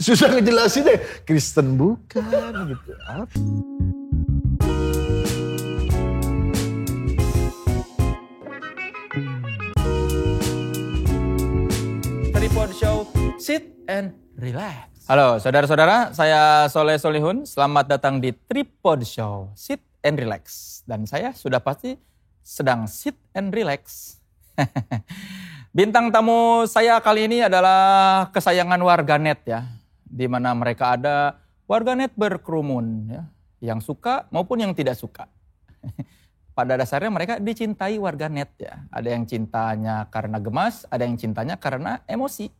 Susah ngejelasin deh. Kristen bukan gitu. Apa? Tripod Show, sit and relax. Halo saudara-saudara, saya Soleh Solihun. Selamat datang di Tripod Show, sit and relax. Dan saya sudah pasti sedang sit and relax. Bintang tamu saya kali ini adalah kesayangan warganet ya. Di mana mereka ada warganet berkerumun ya. Yang suka maupun yang tidak suka. Pada dasarnya mereka dicintai warganet ya. Ada yang cintanya karena gemas, ada yang cintanya karena emosi.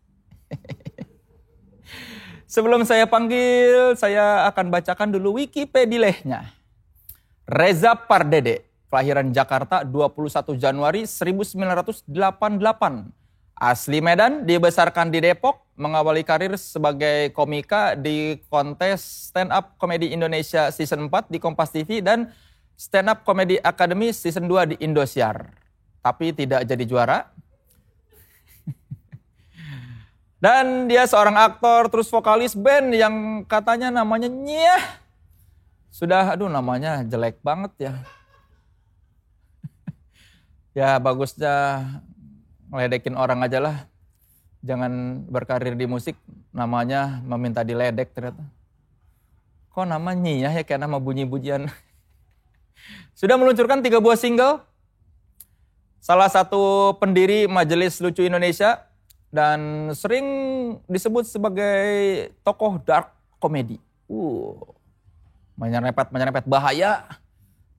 Sebelum saya panggil, saya akan bacakan dulu Wikipedia-nya. Reza Pardede, kelahiran Jakarta 21 Januari 1988. Asli Medan, dibesarkan di Depok, mengawali karir sebagai komika di kontes Stand Up Comedy Indonesia Season 4 di Kompas TV dan Stand Up Comedy Academy Season 2 di Indosiar. Tapi tidak jadi juara. Dan dia seorang aktor, terus vokalis band yang katanya namanya Nyah. Sudah, namanya jelek banget ya. Ya bagusnya ngeledekin orang aja lah. Jangan berkarir di musik, namanya meminta diledek ternyata. Kok nama Nyah ya, kayak nama bunyi-bunyian. Sudah meluncurkan 3 buah single. Salah satu pendiri Majelis Lucu Indonesia. Dan sering disebut sebagai tokoh dark comedy. Menyerempet bahaya.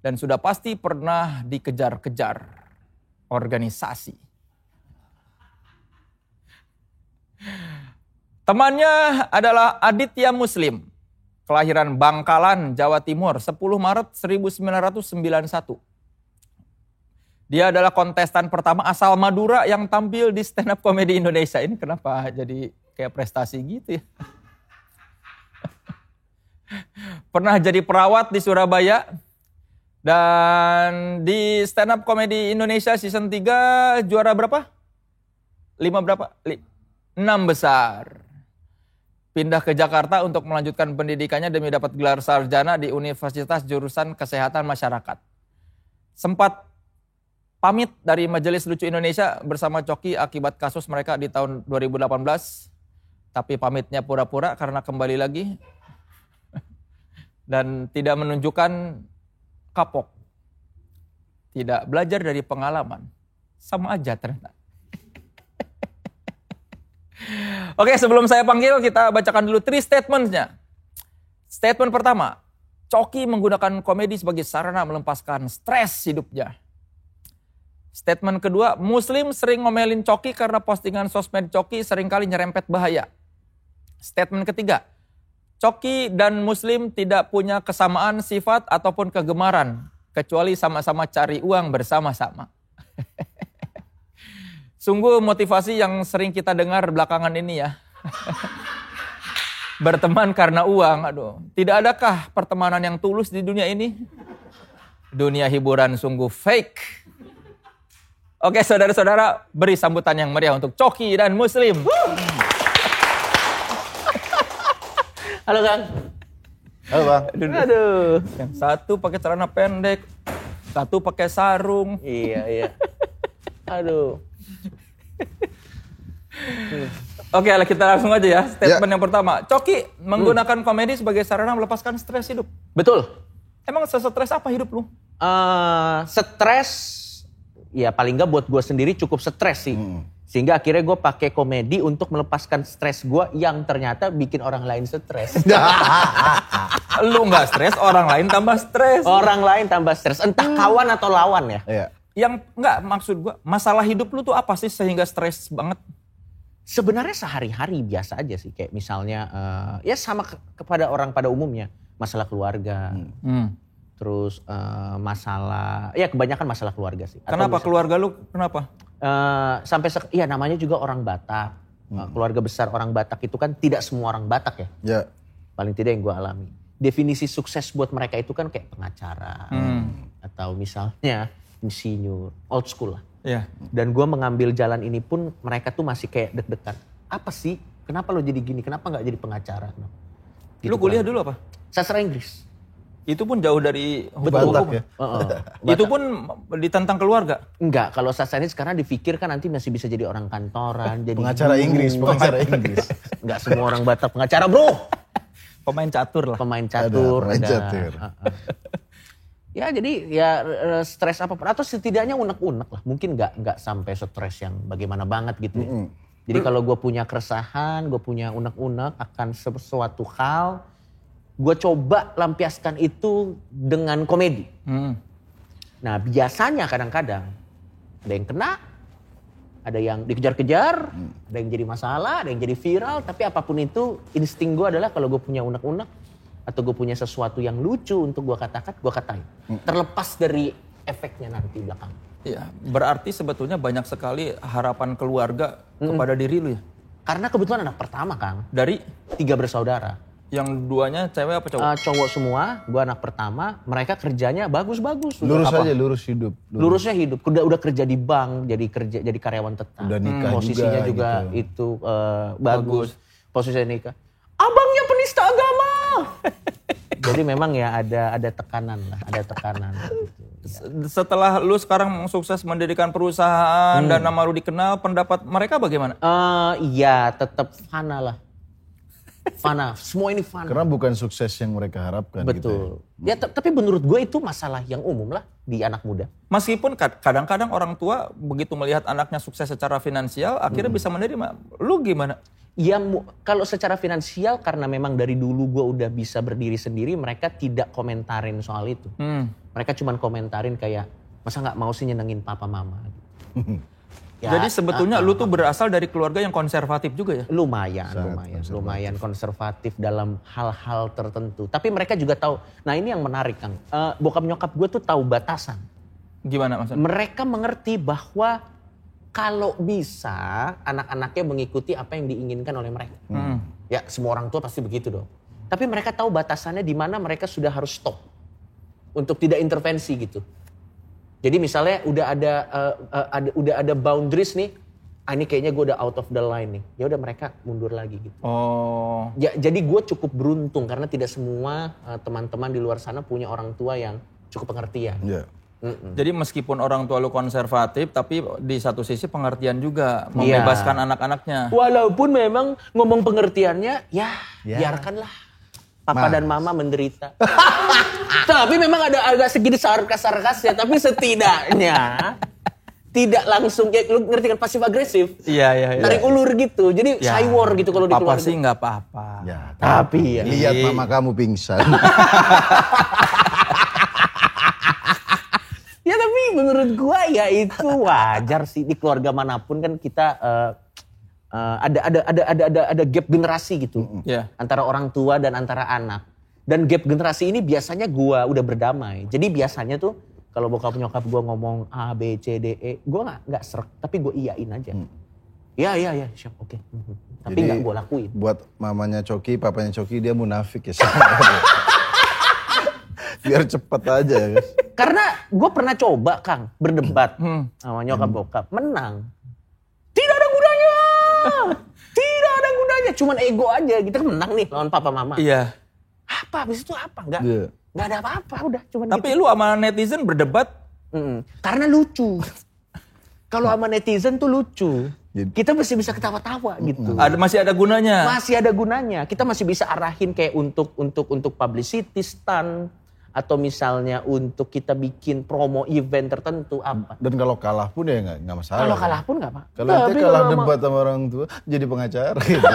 Dan sudah pasti pernah dikejar-kejar organisasi. Temannya adalah Aditya Muslim. Kelahiran Bangkalan, Jawa Timur, 10 Maret 1991. Dia adalah kontestan pertama asal Madura yang tampil di Stand Up Comedy Indonesia. Ini kenapa jadi kayak prestasi gitu ya? Pernah jadi perawat di Surabaya. Dan di Stand Up Comedy Indonesia Season 3 juara berapa? 6 besar. Pindah ke Jakarta untuk melanjutkan pendidikannya demi dapat gelar sarjana di Universitas Jurusan Kesehatan Masyarakat. Sempat pamit dari Majelis Lucu Indonesia bersama Coki akibat kasus mereka di tahun 2018. Tapi pamitnya pura-pura karena kembali lagi. Dan tidak menunjukkan kapok. Tidak belajar dari pengalaman. Sama aja ternyata. Oke, sebelum saya panggil, kita bacakan dulu 3 statements-nya. Statement pertama, Coki menggunakan komedi sebagai sarana melepaskan stres hidupnya. Statement kedua, Muslim sering ngomelin Coki karena postingan sosmed Coki seringkali nyerempet bahaya. Statement ketiga, Coki dan Muslim tidak punya kesamaan sifat ataupun kegemaran, kecuali sama-sama cari uang bersama-sama. Sungguh motivasi yang sering kita dengar belakangan ini ya. Berteman karena uang, aduh. Tidak adakah pertemanan yang tulus di dunia ini? Dunia hiburan sungguh fake. Oke saudara-saudara, beri sambutan yang meriah untuk Coki dan Muslim. Halo Kang. Halo Bang. Aduh. Yang satu pakai celana pendek, satu pakai sarung. Iya. Aduh. Oke, kita langsung aja ya. Statement yang pertama. Coki menggunakan komedi sebagai sarana melepaskan stres hidup. Betul. Emang stres apa hidup lu? Stres, ya paling nggak buat gue sendiri cukup stres sih. Sehingga akhirnya gue pakai komedi untuk melepaskan stres gue yang ternyata bikin orang lain stres. Lu nggak stres, orang lain tambah stres. Orang lain tambah stres, entah kawan atau lawan ya. Iya. Yang nggak, maksud gue, masalah hidup lu tuh apa sih sehingga stres banget? Sebenarnya sehari-hari biasa aja sih. Kayak misalnya, ya sama kepada orang pada umumnya. Masalah keluarga, terus masalah, ya kebanyakan masalah keluarga sih. Kenapa keluarga lu, kenapa? Ya namanya juga orang Batak. Keluarga besar orang Batak itu kan tidak semua orang Batak ya. Ya. Paling tidak yang gue alami. Definisi sukses buat mereka itu kan kayak pengacara. Atau misalnya insinyur, old school lah. Iya. Dan gue mengambil jalan ini pun mereka tuh masih kayak deg-degan. Apa sih Kenapa lo jadi gini? Kenapa nggak jadi pengacara? Lu kuliah dulu apa? Sastra Inggris. Itu pun jauh dari Batak hukum. ya. Itu pun ditentang keluarga. Enggak, kalau sastra Inggris karena dipikirkan nanti masih bisa jadi orang kantoran, jadi Pengacara Inggris. Enggak semua orang Batak pengacara, bro. Pemain catur lah. Pemain catur. Pemain catur. Ya jadi ya stres apapun atau setidaknya unek-unek lah. Mungkin nggak sampai stres yang bagaimana banget gitu ya. Jadi kalau gue punya keresahan, gue punya unek-unek akan sesuatu hal, gue coba lampiaskan itu dengan komedi. Nah biasanya kadang-kadang ada yang kena, ada yang dikejar-kejar, ada yang jadi masalah, ada yang jadi viral. Tapi apapun itu insting gue adalah kalau gue punya unek-unek atau gue punya sesuatu yang lucu untuk gue katakan, gue katain. Terlepas dari efeknya nanti belakang. Iya, berarti sebetulnya banyak sekali harapan keluarga kepada diri lu ya? Karena kebetulan anak pertama, Kang. Dari 3 bersaudara. yang duanya cewek apa cowok? Cowok semua, gue anak pertama. Mereka kerjanya bagus-bagus. Lurus aja, lurus hidup. Lurusnya hidup. Udah kerja di bank, jadi karyawan tetap. Udah nikah posisinya juga gitu. itu bagus. Posisinya nikah. Abangnya penista agama. Jadi memang ya ada tekanan lah, ada tekanan. Gitu. Setelah lu sekarang sukses mendirikan perusahaan dan nama lu dikenal, pendapat mereka bagaimana? Iya, tetap fana lah. Fana, semua ini fana. Karena bukan sukses yang mereka harapkan. Betul. Gitu ya. Ya, tapi menurut gue itu masalah yang umum lah di anak muda. Meskipun kadang-kadang orang tua begitu melihat anaknya sukses secara finansial, akhirnya bisa menerima. Lu gimana? Ya kalau secara finansial karena memang dari dulu gue udah bisa berdiri sendiri, mereka tidak komentarin soal itu. Mereka cuman komentarin kayak, masa gak mau sih nyenengin papa mama. Ya, jadi sebetulnya lu tuh berasal dari keluarga yang konservatif juga ya? Lumayan konservatif dalam hal-hal tertentu. Tapi mereka juga tahu, nah ini yang menarik Kang, bokap nyokap gue tuh tahu batasan. Gimana maksudnya? Mereka mengerti bahwa kalau bisa anak-anaknya mengikuti apa yang diinginkan oleh mereka. Ya semua orang tua pasti begitu dong. Tapi mereka tahu batasannya di mana mereka sudah harus stop. Untuk tidak intervensi gitu. Jadi misalnya udah ada boundaries nih. Ini kayaknya gue udah out of the line nih. Ya udah mereka mundur lagi gitu. Oh. Ya, jadi gue cukup beruntung karena tidak semua teman-teman di luar sana punya orang tua yang cukup pengertian. Yeah. Jadi meskipun orang tua lu konservatif, tapi di satu sisi pengertian juga membebaskan anak-anaknya. Walaupun memang ngomong pengertiannya, ya biarkanlah papa dan mama menderita. Tapi memang ada agak sedikit sarkas ya, tapi setidaknya tidak langsung kayak lu ngerti kan pasif agresif. Iya. Tarik ulur gitu. Jadi cywar gitu kalau di keluarga. Papa sih nggak apa-apa. Ya, tapi ya. Lihat mama kamu pingsan. Ya tapi menurut gua ya itu wajar sih di keluarga manapun kan kita ada gap generasi gitu antara orang tua dan antara anak. Dan gap generasi ini biasanya gua udah berdamai. Jadi biasanya tuh kalau bokap nyokap gua ngomong A B C D E, gua nggak serak tapi gua iyain aja. Ya siap oke. Tapi nggak gua lakuin. Buat mamanya Coki, papanya Coki dia munafik ya. Biar cepet aja ya. Karena gue pernah coba Kang berdebat sama nyokap bokap, menang. Tidak ada gunanya. Tidak ada gunanya, cuman ego aja. Kita menang nih lawan papa mama. Iya. Apa habis itu apa? Enggak. Enggak ada apa-apa udah cuman Tapi gitu. lu sama netizen berdebat Karena lucu. Kalau sama netizen tuh lucu. Kita masih bisa ketawa-tawa gitu. masih ada gunanya. Masih ada gunanya. Kita masih bisa arahin kayak untuk publicity stunt. Atau misalnya untuk kita bikin promo event tertentu apa. Dan kalau kalah pun ya nggak masalah. Kalau kalah pun nggak apa. Kalau nanti kalah debat sama orang tua, jadi pengacara gitu.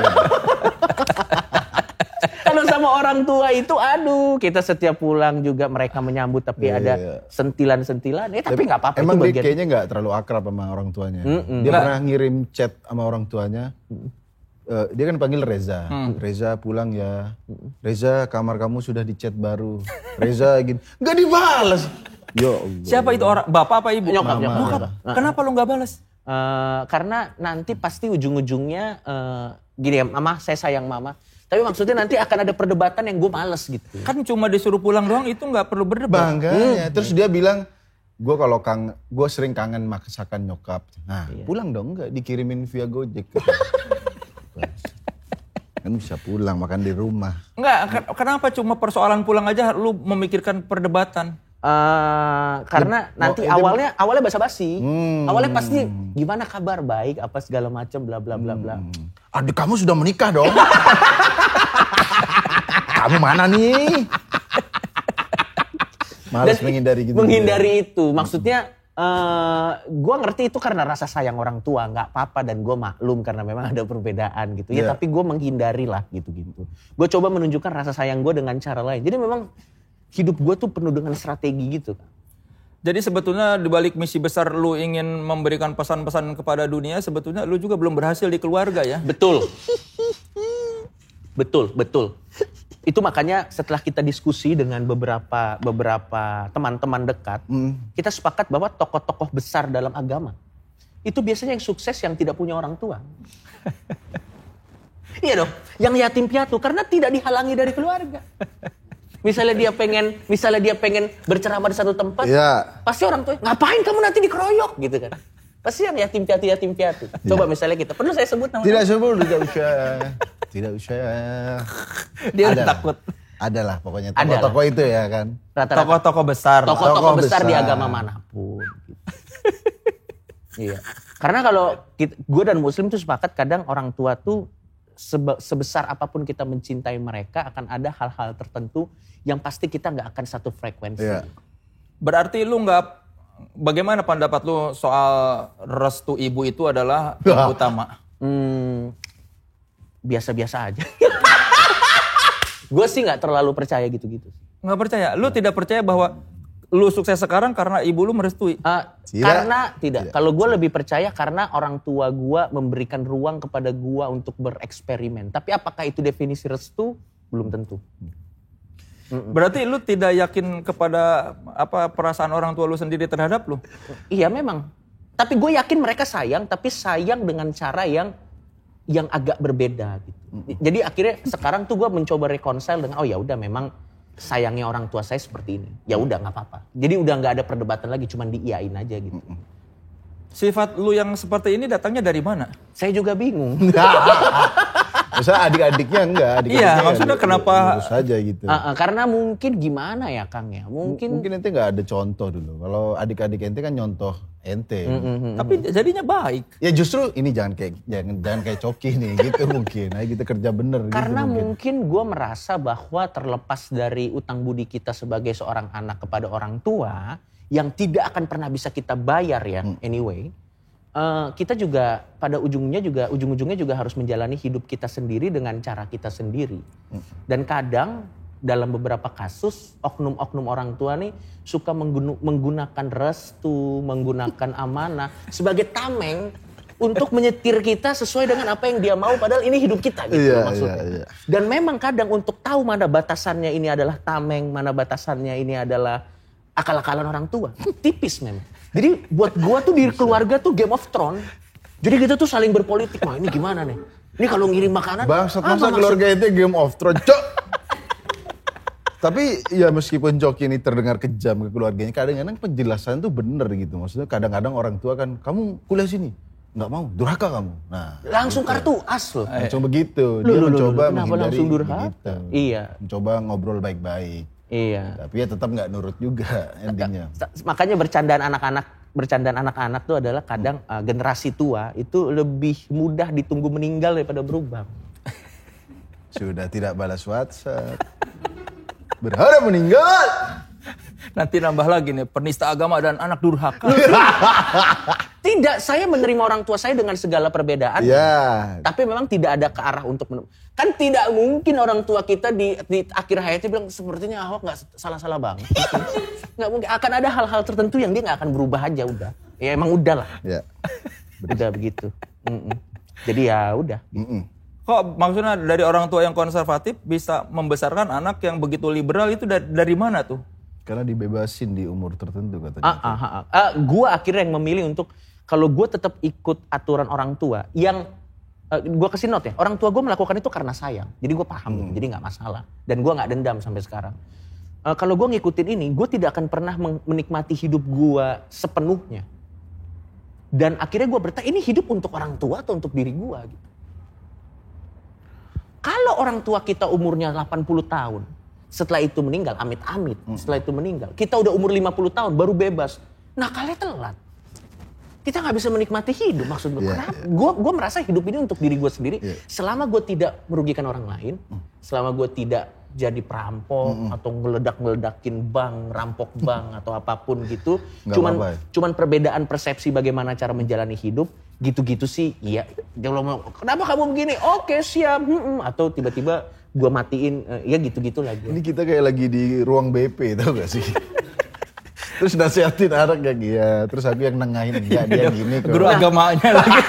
Kalau sama orang tua itu aduh, kita setiap pulang juga mereka menyambut tapi ada sentilan-sentilan. Tapi nggak apa-apa. Emang itu dia kayaknya nggak terlalu akrab sama orang tuanya. Dia pernah ngirim chat sama orang tuanya. Dia kan panggil Reza. Reza pulang ya. Reza kamar kamu sudah dicat baru. Reza gini. Nggak dibalas. Yo. Siapa itu orang? Bapak apa ibu? Nyokap. Kenapa lu nggak balas? Karena nanti pasti ujung-ujungnya gini ya, mama saya sayang mama. Tapi maksudnya nanti akan ada perdebatan yang gue males gitu. Kan cuma disuruh pulang doang itu nggak perlu berdebat. Bangga. Terus dia bilang, gue sering kangen masakan nyokap. Nah pulang dong nggak dikirimin via Gojek. Kan bisa pulang, makan di rumah. Enggak, kenapa cuma persoalan pulang aja lu memikirkan perdebatan? Karena nanti awalnya basa-basi. Awalnya pasti gimana kabar, baik, apa segala macam, bla bla bla bla. Adik kamu sudah menikah dong. Kamu mana nih? Males menghindari gitu. Menghindari itu, maksudnya gue ngerti itu karena rasa sayang orang tua, nggak apa-apa, dan gue maklum karena memang ada perbedaan gitu. Ya tapi gue menghindari lah gitu-gitu. Gue coba menunjukkan rasa sayang gue dengan cara lain. Jadi memang hidup gue tuh penuh dengan strategi gitu. Jadi sebetulnya di balik misi besar lu ingin memberikan pesan-pesan kepada dunia, sebetulnya lu juga belum berhasil di keluarga ya? Betul. Betul. Itu makanya setelah kita diskusi dengan beberapa teman-teman dekat, kita sepakat bahwa tokoh-tokoh besar dalam agama itu biasanya yang sukses yang tidak punya orang tua. Iya dong, yang yatim piatu karena tidak dihalangi dari keluarga. Misalnya dia pengen berceramah di satu tempat, pasti orang tua, ngapain kamu nanti dikeroyok gitu kan. Pasti yang yatim piatu. Coba misalnya kita, perlu saya sebut namanya? Tidak usah. Tidak usah. Dia udah takut. Adalah pokoknya tokoh-tokoh itu ya kan. Tokoh-tokoh besar. Tokoh-tokoh besar di agama manapun. Gitu. Iya. Karena kalau gue dan Muslim tuh sepakat kadang orang tua tuh sebesar apapun kita mencintai mereka akan ada hal-hal tertentu yang pasti kita nggak akan satu frekuensi. Iya. Berarti lu nggak, bagaimana pendapat lu soal restu ibu itu adalah yang utama? Biasa-biasa aja. Gue sih nggak terlalu percaya gitu-gitu. Nggak percaya? Lu tidak percaya bahwa lu sukses sekarang karena ibu lu merestui? Karena tidak. Kalau gue lebih percaya karena orang tua gue memberikan ruang kepada gue untuk bereksperimen. Tapi apakah itu definisi restu? Belum tentu. Berarti lu tidak yakin kepada perasaan orang tua lu sendiri terhadap lu? Iya memang. Tapi gue yakin mereka sayang, tapi sayang dengan cara yang agak berbeda gitu. Jadi akhirnya sekarang tuh gue mencoba reconcile dengan ya udah memang sayangnya orang tua saya seperti ini. Ya udah nggak apa-apa. Jadi udah nggak ada perdebatan lagi, cuman diiyain aja gitu. Sifat lu yang seperti ini datangnya dari mana? Saya juga bingung. Maksudnya adik-adiknya enggak. Iya, maksudnya kenapa? Saja gitu. Karena mungkin gimana ya Kang ya? Mungkin ente nggak ada contoh dulu. Kalau adik-adik ente kan nyontoh ente. Tapi jadinya baik. Ya justru ini jangan kayak Coki nih gitu mungkin. Ayo kita kerja bener. Karena gitu mungkin gue merasa bahwa terlepas dari utang budi kita sebagai seorang anak kepada orang tua yang tidak akan pernah bisa kita bayar ya anyway. Kita juga pada ujung-ujungnya juga harus menjalani hidup kita sendiri dengan cara kita sendiri. Dan kadang dalam beberapa kasus oknum-oknum orang tua nih suka menggunakan restu, menggunakan amanah sebagai tameng untuk menyetir kita sesuai dengan apa yang dia mau padahal ini hidup kita gitu maksudnya. Dan memang kadang untuk tahu mana batasannya ini adalah tameng, mana batasannya ini adalah akal-akalan orang tua. Tipis memang. Jadi buat gua tuh di keluarga tuh Game of Thrones. Jadi kita tuh saling berpolitik. Wah ini gimana nih? Ini kalau ngirim makanan. Bangsat masa keluarga itu Game of Thrones. Cok. Tapi ya meskipun Coki ini terdengar kejam ke keluarganya. Kadang-kadang penjelasan tuh bener gitu. Maksudnya kadang-kadang orang tua kan. Kamu kuliah sini. Nggak mau. Durhaka kamu. Nah, langsung gitu. Kartu as loh. Langsung begitu. Dia mencoba menghindari langsung durhaka? Gitu. Iya. Mencoba ngobrol baik-baik. Iya. Tapi ya tetap nggak nurut juga endingnya. Makanya bercandaan anak-anak tuh adalah kadang generasi tua itu lebih mudah ditunggu meninggal daripada berubah. Sudah tidak balas WhatsApp. Berharap meninggal. Nanti nambah lagi nih, penista agama dan anak durhaka. Tidak, saya menerima orang tua saya dengan segala perbedaan. Ya. Tapi memang tidak ada ke arah untuk kan tidak mungkin orang tua kita di akhir hayatnya bilang sepertinya Ahok nggak salah-salah banget. Nggak mungkin. Akan ada hal-hal tertentu yang dia nggak akan berubah aja udah. Ya emang udah lah. Ya. Udah begitu. Jadi ya udah. Kok maksudnya dari orang tua yang konservatif bisa membesarkan anak yang begitu liberal itu dari mana tuh? Karena dibebasin di umur tertentu katanya. Gue akhirnya yang memilih untuk kalau gue tetap ikut aturan orang tua yang gue kasih note ya, orang tua gue melakukan itu karena sayang, jadi gue paham gitu, jadi nggak masalah dan gue nggak dendam sampai sekarang. Kalau gue ngikutin ini, gue tidak akan pernah menikmati hidup gue sepenuhnya. Dan akhirnya gue bertanya, ini hidup untuk orang tua atau untuk diri gue gitu. Kalau orang tua kita umurnya 80 tahun, setelah itu meninggal, amit-amit, setelah itu meninggal, kita udah umur 50 tahun baru bebas. Nakalnya telat. Kita nggak bisa menikmati hidup, maksud gue. Kenapa? Gue merasa hidup ini untuk diri gue sendiri. Selama gue tidak merugikan orang lain, selama gue tidak jadi perampok atau meledak-meledakin bank, rampok bank atau apapun gitu. Cuman perbedaan persepsi bagaimana cara menjalani hidup, gitu-gitu sih. Iya, kenapa kamu begini? Oke, siap. Atau tiba-tiba gue matiin, ya gitu-gitu lagi. Ini kita kayak lagi di ruang BP, tau gak sih? Terus nasihatin anak kayak gitu, terus aku yang nengahin, enggak dia gini kok. Guru agamanya lagi.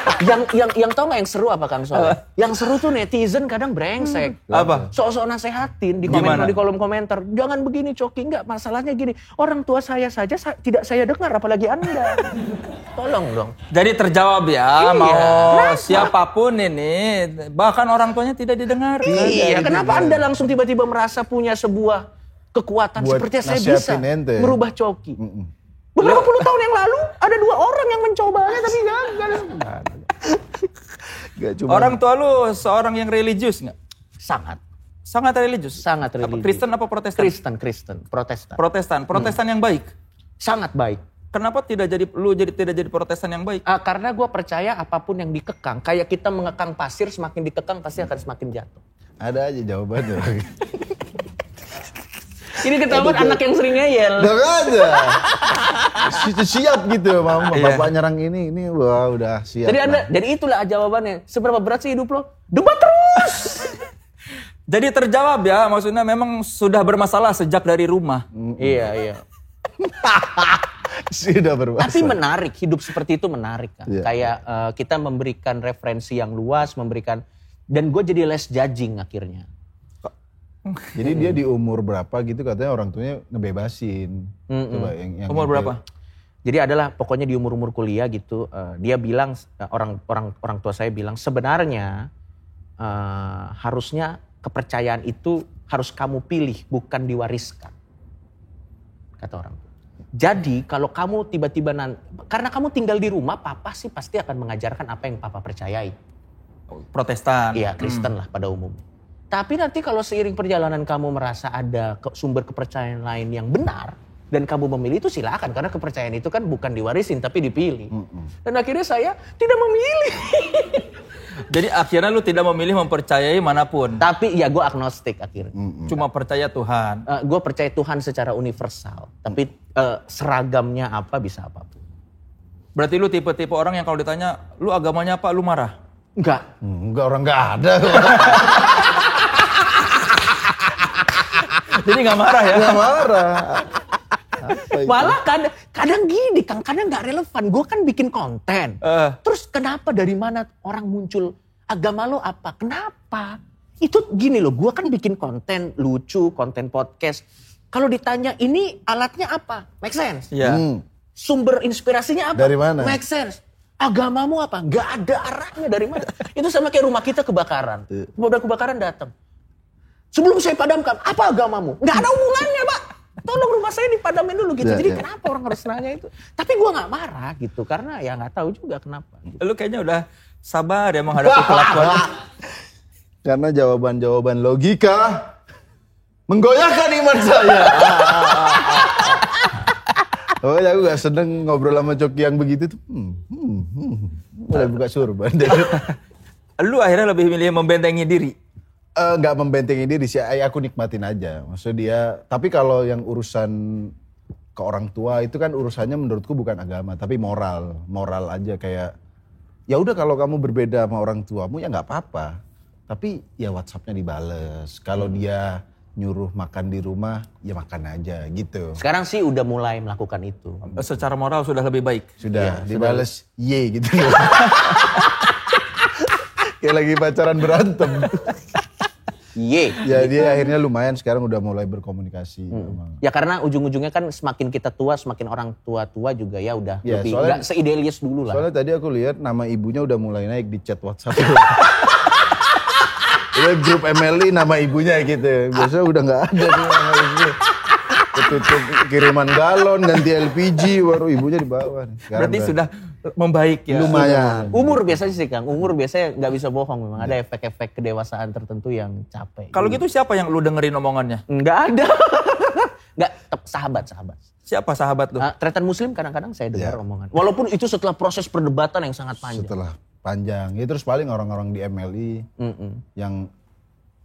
Yang tau gak yang seru apa Kang Soleh? Yang seru tuh netizen kadang brengsek. Apa? Sok-sok nasehatin di kolom komentar. Jangan begini Coki, enggak, masalahnya gini. Orang tua saya saja tidak saya dengar, apalagi Anda. Tolong dong. Jadi terjawab ya, mau siapapun ini, bahkan orang tuanya tidak didengar. Iya, kenapa Anda langsung tiba-tiba merasa punya sebuah kekuatan buat seperti saya bisa ente. merubah Coki? Beberapa puluh tahun yang lalu ada 2 orang yang mencobanya tapi gagal. Orang tua lu seorang yang religius nggak? Sangat. Sangat religius? Sangat religius. Kristen apa Protestan? Kristen. Protestan yang baik? Sangat baik. Kenapa tidak jadi Protestan yang baik? Karena gue percaya apapun yang dikekang, kayak kita mengekang pasir, semakin dikekang pasti akan semakin jatuh. Ada aja jawabannya. Ini ketahuan anak yang sering ngeyel. Udah aja. Siap gitu, mama. Bapak nyerang ini wah udah siap. Jadi itulah jawabannya. Seberapa berat sih hidup lo? Debat terus. Jadi terjawab ya, maksudnya memang sudah bermasalah sejak dari rumah. Iya. Sudah bermasalah. Tapi menarik, hidup seperti itu menarik kan. Kayak kita memberikan referensi yang luas, dan gue jadi less judging akhirnya. Jadi dia di umur berapa gitu katanya orang tuanya ngebebasin. Coba yang umur berapa? Jadi adalah pokoknya di umur kuliah gitu. Dia bilang orang tua saya bilang sebenarnya harusnya kepercayaan itu harus kamu pilih bukan diwariskan. Kata orang tua. Jadi kalau kamu tiba-tiba karena kamu tinggal di rumah, papa sih pasti akan mengajarkan apa yang papa percayai. Protestan. Iya, Kristen lah pada umumnya. Tapi nanti kalau seiring perjalanan kamu merasa ada sumber kepercayaan lain yang benar dan kamu memilih itu silakan, karena kepercayaan itu kan bukan diwarisin tapi dipilih. Dan akhirnya saya tidak memilih. Jadi akhirnya lu tidak memilih mempercayai manapun. Tapi ya gue agnostik akhirnya. Cuma percaya Tuhan. Gue percaya Tuhan secara universal. Tapi seragamnya apa bisa apapun. Berarti lu tipe-tipe orang yang kalau ditanya lu agamanya apa, lu marah? Enggak. Enggak, orang enggak ada. Jadi gak marah ya? Gak marah. Malah kadang gini Kang, kadang gak relevan. Gue kan bikin konten. Terus kenapa dari mana orang muncul agama lo apa? Kenapa? Itu gini loh, gue kan bikin konten lucu, konten podcast. Kalau ditanya ini alatnya apa? Make sense? Iya. Sumber inspirasinya apa? Dari mana? Make sense. Agamamu apa? Gak ada arahnya dari mana. Itu sama kayak rumah kita kebakaran. Pemadam kebakaran datang. Sebelum saya padamkan, apa agamamu? Gak ada hubungannya, Pak. Tolong rumah saya dipadamin dulu gitu. Jadi kenapa orang harus nanya itu? Tapi gue gak marah gitu. Karena ya gak tahu juga kenapa. Lu kayaknya udah sabar ya menghadapi kelakuan. Karena jawaban-jawaban logika menggoyahkan iman saya. Pokoknya aku gak seneng ngobrol sama Coki yang begitu tuh. Mulai buka surban. Lu akhirnya lebih milih membentengi diri? Gak membentengi diri sih, aku nikmatin aja. Maksudnya dia, tapi kalau yang urusan ke orang tua itu kan urusannya menurutku bukan agama, tapi moral aja kayak. Ya udah kalau kamu berbeda sama orang tuamu ya nggak apa-apa. Tapi ya WhatsApp-nya dibales. Kalau dia nyuruh makan di rumah, ya makan aja gitu. Sekarang sih udah mulai melakukan itu. Secara moral sudah lebih baik? Sudah, dibales ye gitu. Kayak lagi pacaran berantem. Ye. Ya dia akhirnya lumayan sekarang udah mulai berkomunikasi. Ya karena ujung-ujungnya kan semakin kita tua, semakin orang tua-tua juga ya udah ya, lebih soalnya, gak seidealis dulu lah. Soalnya tadi aku lihat nama ibunya udah mulai naik di chat WhatsApp. Udah grup MLI nama ibunya gitu. Biasanya udah gak ada nih nama ibunya. Ketutup kiriman galon, ganti LPG, baru ibunya di bawah. Berarti sudah membaik ya. Lumayan. Umur biasanya sih Kang, umur biasanya nggak bisa bohong memang. Ada efek-efek kedewasaan tertentu yang capek. Kalau gitu siapa yang lu dengerin omongannya? Nggak ada. Nggak, sahabat. Siapa sahabat lu? Tretan Muslim kadang-kadang saya dengar omongan. Walaupun itu setelah proses perdebatan yang sangat panjang. Setelah panjang. Ya terus paling orang-orang di MLI yang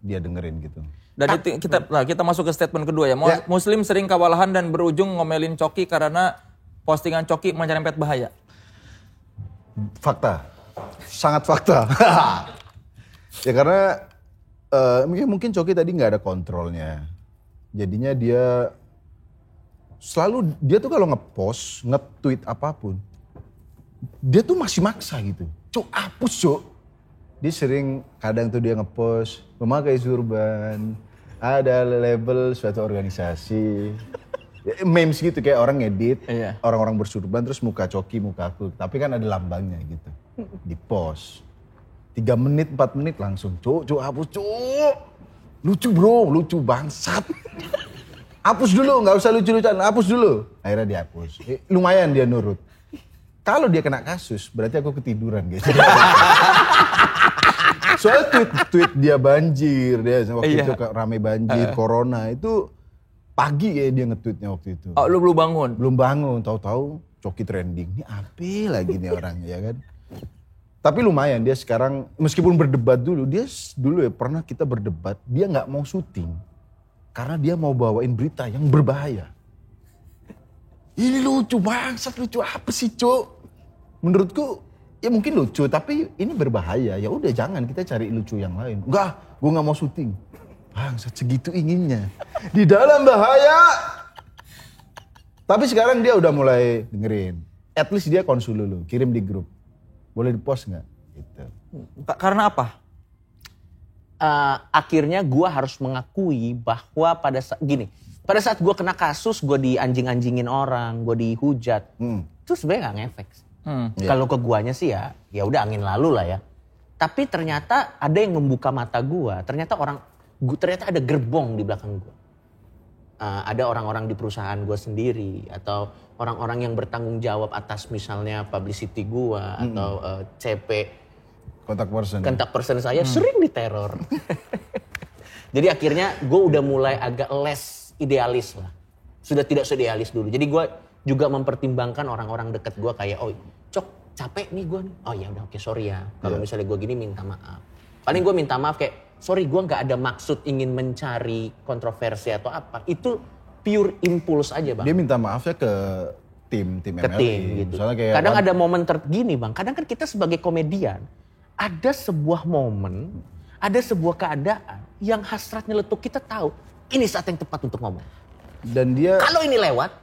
dia dengerin gitu. Dan itu kita masuk ke statement kedua ya. Muslim sering kewalahan dan berujung ngomelin Coki karena postingan Coki menyerempet bahaya. Fakta. Sangat fakta. Ya karena mungkin Coki tadi nggak ada kontrolnya. Jadinya dia tuh kalau nge-post, nge-tweet apapun, dia tuh masih maksa gitu. Cuk, hapus Cuk. Dia sering kadang tuh dia nge-post, memakai surban, ada label suatu organisasi. Memes gitu kayak orang ngedit, orang-orang bersurban terus muka Coki, muka aku. Tapi kan ada lambangnya gitu, di-post. 3 menit, 4 menit langsung, Cuk, hapus Cuk. Lucu bro, lucu bangsat. Hapus dulu, nggak usah lucu-lucuan, hapus dulu. Akhirnya dihapus. Lumayan dia nurut. Kalau dia kena kasus, berarti aku ketiduran guys. Soalnya tweet dia banjir, dia waktu itu rame banjir, corona itu pagi kayak dia nge-tweetnya waktu itu. Oh, lu belum bangun? Belum bangun, tahu-tahu Coki trending. Ini apa lagi nih orangnya ya kan? Tapi lumayan dia sekarang meskipun berdebat dulu ya pernah kita berdebat, dia nggak mau syuting karena dia mau bawain berita yang berbahaya. Ini lucu bangsat, lucu apa sih Cuk? Menurutku ya mungkin lucu tapi ini berbahaya. Ya udah jangan, kita cari lucu yang lain. Enggak, gue nggak mau syuting. Bangsat segitu inginnya. Di dalam bahaya. Tapi sekarang dia udah mulai dengerin. At least dia konsul dulu, kirim di grup. Boleh di-post nggak? Gitu. Karena apa? Akhirnya gue harus mengakui bahwa pada saat gue kena kasus, gue dianjing-anjingin orang, gue dihujat, itu sebenarnya nggak ngefek. Kalau ke guanya sih ya udah angin lalu lah ya. Tapi ternyata ada yang membuka mata gue. Ternyata ada gerbong di belakang gue. Ada orang-orang di perusahaan gue sendiri atau orang-orang yang bertanggung jawab atas misalnya publicity gue atau CP kontak person saya sering diteror. Jadi akhirnya gue udah mulai agak less idealis lah. Sudah tidak seidealis dulu. Jadi gue juga mempertimbangkan orang-orang dekat gue kayak Cok capek nih gue nih. Oh ya udah oke sorry ya. Kalau misalnya gue gini minta maaf. Paling gue minta maaf kayak sorry gue gak ada maksud ingin mencari kontroversi atau apa. Itu pure impuls aja Bang. Dia minta maafnya ke tim MLI. Gitu. Kayak kadang ada momen gini Bang. Kadang kan kita sebagai komedian. Ada sebuah momen. Ada sebuah keadaan. Yang hasrat nyeletuk kita tahu. Ini saat yang tepat untuk ngomong. Dan dia. Kalau ini lewat.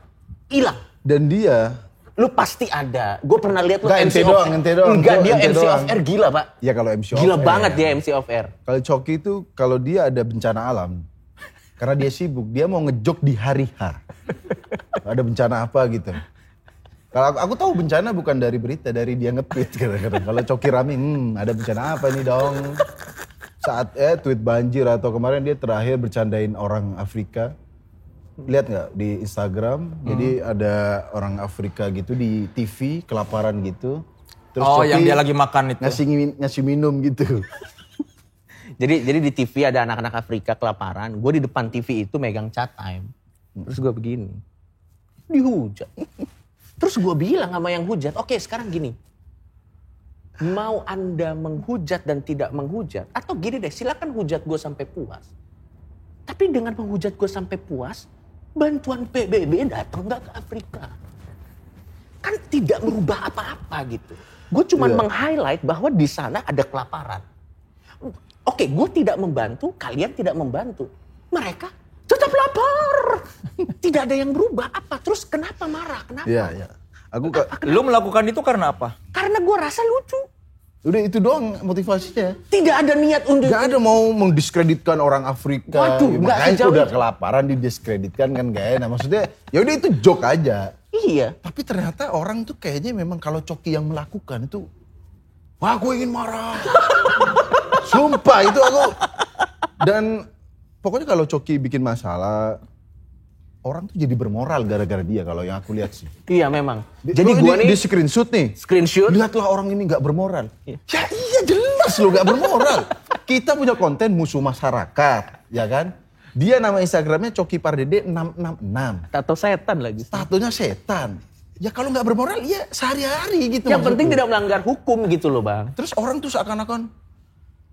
Hilang. Dan dia. Lu pasti ada. Gue pernah lihat lu MC doang. Enggak, dia MC off air gila Pak. Ya kalau MC off air. Gila banget dia MC off air. Kalau Coki itu kalau dia ada bencana alam. Karena dia sibuk, dia mau ngejok di hari H. Ada bencana apa gitu. Kalau aku tahu bencana bukan dari berita, dari dia nge-tweet kadang-kadang. Kalau Coki rame, ada bencana apa nih dong. Saat tweet banjir atau kemarin dia terakhir bercandain orang Afrika. Lihat nggak di Instagram? Jadi ada orang Afrika gitu di TV kelaparan gitu. Terus Coki yang dia lagi makan itu. Ngasih minum gitu. Jadi di TV ada anak-anak Afrika kelaparan. Gue di depan TV itu megang chat time. Terus gue begini. Dihujat. Terus gue bilang sama yang hujat. Oke sekarang gini. Mau Anda menghujat dan tidak menghujat. Atau gini deh silakan hujat gue sampai puas. Tapi dengan menghujat gue sampai puas. Bantuan PBB datang gak ke Afrika? Kan tidak merubah apa-apa gitu. Gue cuma meng-highlight bahwa di sana ada kelaparan. Oke, gue tidak membantu, kalian tidak membantu. Mereka tetap lapar. Tidak ada yang berubah. Apa? Terus kenapa marah? Kenapa? Iya. Lu melakukan itu karena apa? Karena gue rasa lucu. Udah itu doang motivasinya. Tidak ada niat untuk... Gak ada mau mendiskreditkan orang Afrika. Waduh, makanya itu udah kelaparan didiskreditkan kan gak enak. Maksudnya ya udah itu joke aja. Iya. Tapi ternyata orang tuh kayaknya memang kalau Coki yang melakukan itu... Wah gue ingin marah. Sumpah itu aku. Dan pokoknya kalau Coki bikin masalah... orang tuh jadi bermoral gara-gara dia kalau yang aku lihat sih. Iya memang. Jadi gua di nih screenshot nih. Lihatlah orang ini nggak bermoral. Ya iya jelas lo nggak bermoral. Kita punya konten musuh masyarakat, ya kan? Dia nama Instagramnya Coki Pardede 666. Tato setan lagi. Tatonya setan. Ya kalau nggak bermoral, ya sehari-hari gitu. Yang penting tidak melanggar hukum gitu loh bang. Terus orang tuh seakan-akan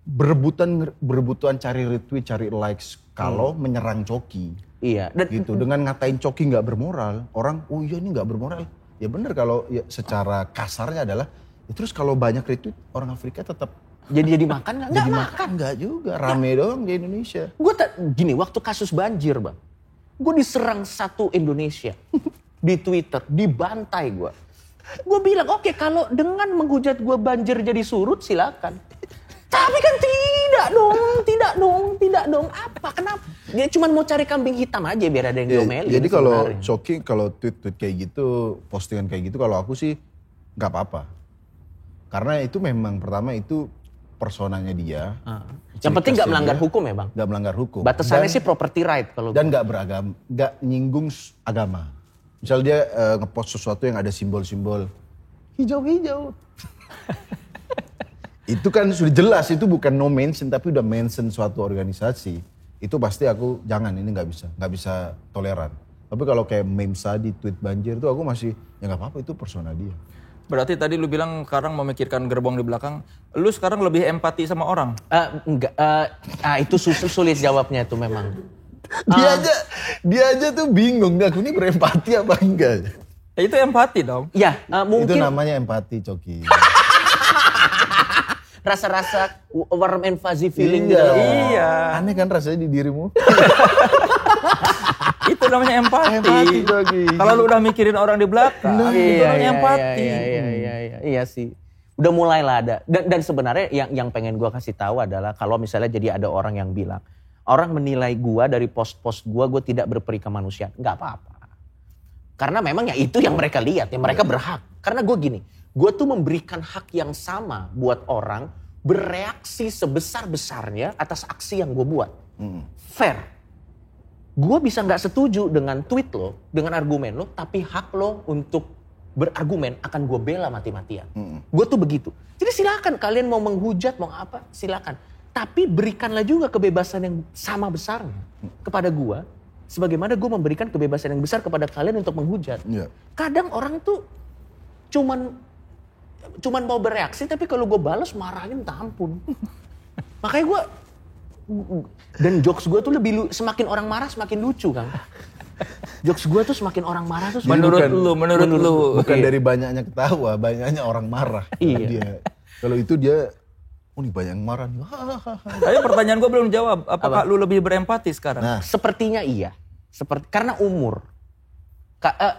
berebutan cari retweet, cari likes kalau menyerang Coki. Iya. Gitu. Dengan ngatain Coki nggak bermoral, orang, oh iya ini nggak bermoral. Ya bener kalau ya secara kasarnya adalah, ya terus kalau banyak retweet orang Afrika tetap jadi makan nggak? Nggak makan. Nggak juga, rame doang di Indonesia. Gini, waktu kasus banjir bang, gue diserang satu Indonesia di Twitter, dibantai gue. Gue bilang, oke, kalau dengan menghujat gue banjir jadi surut silakan. Tapi kan tidak dong. Apa? Kenapa? Dia cuma mau cari kambing hitam aja biar ada yang diomelin. Jadi kalau Coki, kalau tweet kayak gitu, postingan kayak gitu, kalau aku sih nggak apa-apa. Karena itu memang pertama itu personanya dia. Yang penting nggak melanggar hukum ya bang? Nggak melanggar hukum. Batasannya sih property right kalau. Dan nggak beragama, nggak nyinggung agama. Misal dia ngepost sesuatu yang ada simbol-simbol hijau-hijau. Itu kan sudah jelas, itu bukan no mention tapi udah mention suatu organisasi. Itu pasti aku jangan, ini nggak bisa toleran. Tapi kalau kayak memes tadi tweet banjir itu aku masih ya nggak apa-apa, itu persona dia. Berarti tadi lu bilang sekarang memikirkan gerbong di belakang, lu sekarang lebih empati sama orang? Enggak, itu sulit jawabnya itu memang. Dia aja tuh bingung, aku ini berempati apa enggak. Ya, itu empati dong. Ya, mungkin. Itu namanya empati, Coki. Rasa-rasa warm and fuzzy feeling iya. gitu. Iya. Aneh kan rasanya di dirimu. Itu namanya empati. Empati, Coki. Kalau lu udah mikirin orang di belakang, itu namanya empati. Iya sih. Udah mulailah ada. Dan sebenarnya yang pengen gua kasih tahu adalah kalau misalnya jadi ada orang yang bilang, orang menilai gua dari post-post gua tidak berperi kemanusiaan. Nggak apa-apa. Karena memang ya itu yang mereka lihat, yang mereka berhak. Karena gua gini, gua tuh memberikan hak yang sama buat orang bereaksi sebesar-besarnya atas aksi yang gua buat. Fair. Gua bisa nggak setuju dengan tweet lo, dengan argumen lo, tapi hak lo untuk berargumen akan gue bela mati-matian. Gue tuh begitu. Jadi silakan kalian mau menghujat, mau apa, silakan. Tapi berikanlah juga kebebasan yang sama besarnya kepada gue. Sebagaimana gue memberikan kebebasan yang besar kepada kalian untuk menghujat. Yeah. Kadang orang tuh cuman mau bereaksi, tapi kalau gue balas marahin minta ampun. Makanya gue, dan jokes gue tuh lebih semakin orang marah semakin lucu kan. Jokes gue tuh semakin orang marah tuh menurut lu bukan dari banyaknya ketawa, banyaknya orang marah. Iya. Kalau itu dia, oh ini banyak yang marah. Tapi pertanyaan gue belum jawab. Apakah lu lebih berempati sekarang? Nah, sepertinya iya. Karena umur.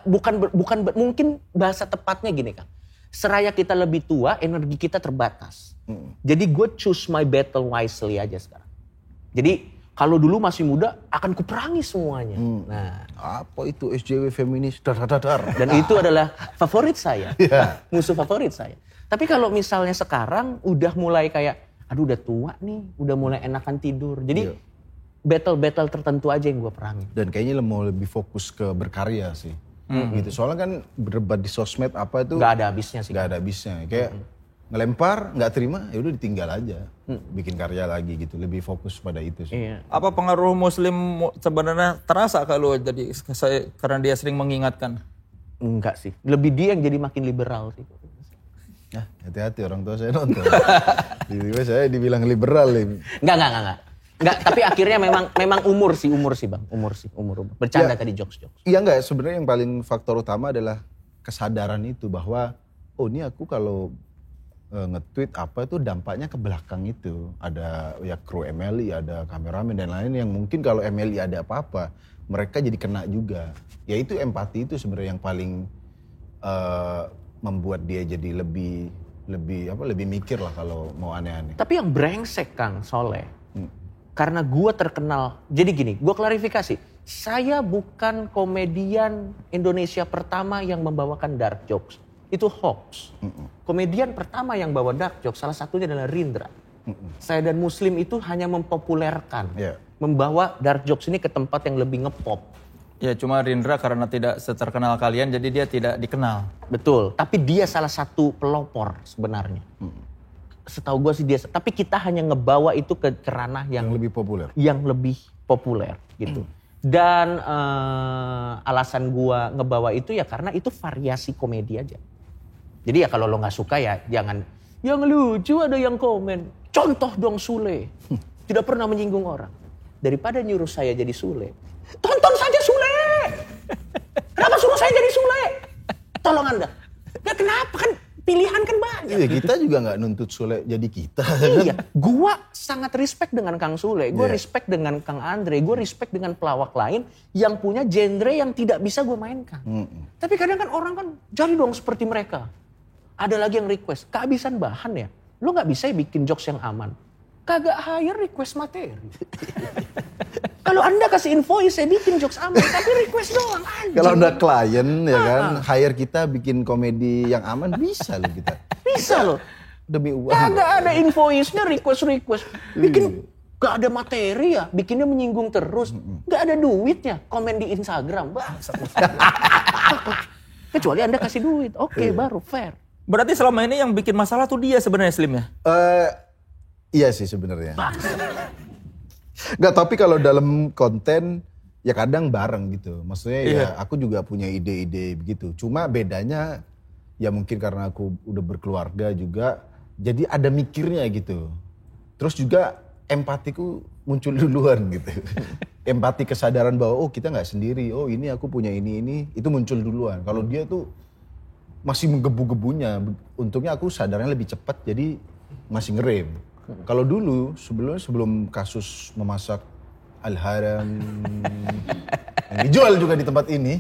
Bukan mungkin bahasa tepatnya gini kan. Seraya kita lebih tua, energi kita terbatas. Jadi gue choose my battle wisely aja sekarang. Jadi kalau dulu masih muda, akan kuperangi semuanya. Nah, apa itu SJW feminis? Dar. Dan itu adalah favorit saya. Yeah. Musuh favorit saya. Tapi kalau misalnya sekarang udah mulai kayak, aduh udah tua nih, udah mulai enakan tidur. Jadi battle-battle tertentu aja yang gue perangi. Dan kayaknya mau lebih fokus ke berkarya sih. Gitu. Soalnya kan berdebat di sosmed apa itu. Gak ada habisnya sih. Gak ada habisnya. Kayak ngelempar, gak terima, ya udah ditinggal aja. Bikin karya lagi gitu, lebih fokus pada itu sih. Iya. Apa pengaruh muslim sebenarnya terasa kalau jadi karena dia sering mengingatkan? Enggak sih, lebih dia yang jadi makin liberal sih. Ya, hati-hati orang tua saya nonton. Tiba-tiba saya dibilang liberal nih. Enggak, tapi akhirnya memang umur sih bang, umur. Bercanda ya, tadi jokes. Iya enggak, sebenarnya yang paling faktor utama adalah kesadaran itu bahwa, oh ini aku kalau nge-tweet apa itu dampaknya ke belakang itu. Ada ya kru MLI, ada kameramen dan lain yang mungkin kalau MLI ada apa-apa, mereka jadi kena juga. Ya itu empati itu sebenarnya yang paling membuat dia jadi lebih mikir lah kalau mau aneh-aneh. Tapi yang brengsek Kang Soleh, karena gue terkenal, jadi gini, gue klarifikasi. Saya bukan komedian Indonesia pertama yang membawakan dark jokes. Itu hoax. Komedian pertama yang bawa dark joke salah satunya adalah Rindra. Saya dan Muslim itu hanya mempopulerkan, membawa dark jokes ini ke tempat yang lebih ngepop. Ya cuma Rindra karena tidak seterkenal kalian jadi dia tidak dikenal. Betul, tapi dia salah satu pelopor sebenarnya. Setahu gue sih dia, tapi kita hanya ngebawa itu ke ranah yang lebih populer. Yang lebih populer gitu. Dan alasan gue ngebawa itu ya karena itu variasi komedi aja. Jadi ya kalau lo nggak suka ya jangan, yang lucu ada yang komen. Contoh dong Sule, tidak pernah menyinggung orang. Daripada nyuruh saya jadi Sule, tonton saja Sule. Kenapa suruh saya jadi Sule? Tolong Anda. Ya kenapa kan pilihan kan banyak. Iya kita juga nggak nuntut Sule jadi kita. Iya, gua sangat respect dengan Kang Sule, gua respect dengan Kang Andre, gua respect dengan pelawak lain yang punya genre yang tidak bisa gua mainkan. Tapi kadang kan orang kan jadi dong seperti mereka. Ada lagi yang request, kehabisan bahan ya. Lo nggak bisa ya bikin jokes yang aman. Kagak hire request materi. Kalau Anda kasih invoice, saya bikin jokes aman, tapi request doang. Kalau Anda klien ya kan, hire kita bikin komedi yang aman, bisa loh kita. Bisa loh. Demi uang. Kagak ada invoice-nya, request. Bikin gak ada materi ya, bikinnya menyinggung terus. Gak ada duitnya, komen di Instagram. Kecuali Anda kasih duit, oke, baru fair. Berarti selama ini yang bikin masalah tuh dia sebenarnya Slim ya? Iya sih sebenarnya. Nggak, tapi kalau dalam konten ya kadang bareng gitu. Maksudnya ya aku juga punya ide-ide begitu. Cuma bedanya ya mungkin karena aku udah berkeluarga juga. Jadi ada mikirnya gitu. Terus juga empatiku muncul duluan gitu. Empati kesadaran bahwa oh kita nggak sendiri. Oh ini aku punya ini. Itu muncul duluan. Kalau dia tuh masih menggebu-gebunya. Untungnya aku sadarnya lebih cepat jadi masih ngerem. Kalau dulu sebelum kasus memasak Al-Haram yang dijual juga di tempat ini,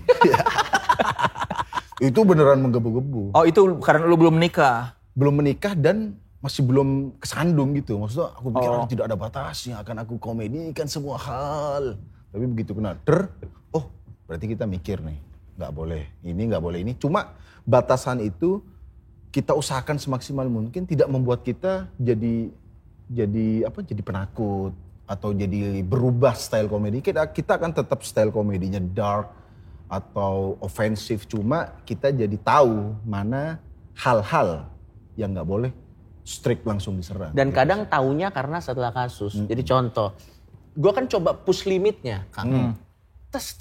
itu beneran menggebu-gebu. Oh itu karena lu belum menikah? Belum menikah dan masih belum kesandung gitu. Maksudnya aku pikir tidak ada batasnya, akan aku komedikan semua hal. Tapi begitu kena berarti kita mikir nih, nggak boleh ini. Cuma batasan itu kita usahakan semaksimal mungkin tidak membuat kita jadi penakut atau jadi berubah style komedi. Kita akan tetap style komedinya dark atau ofensif, cuma kita jadi tahu mana hal-hal yang nggak boleh strict langsung diserang. Dan kadang taunya karena setelah kasus. Jadi contoh, gue kan coba push limitnya, Kang. Tes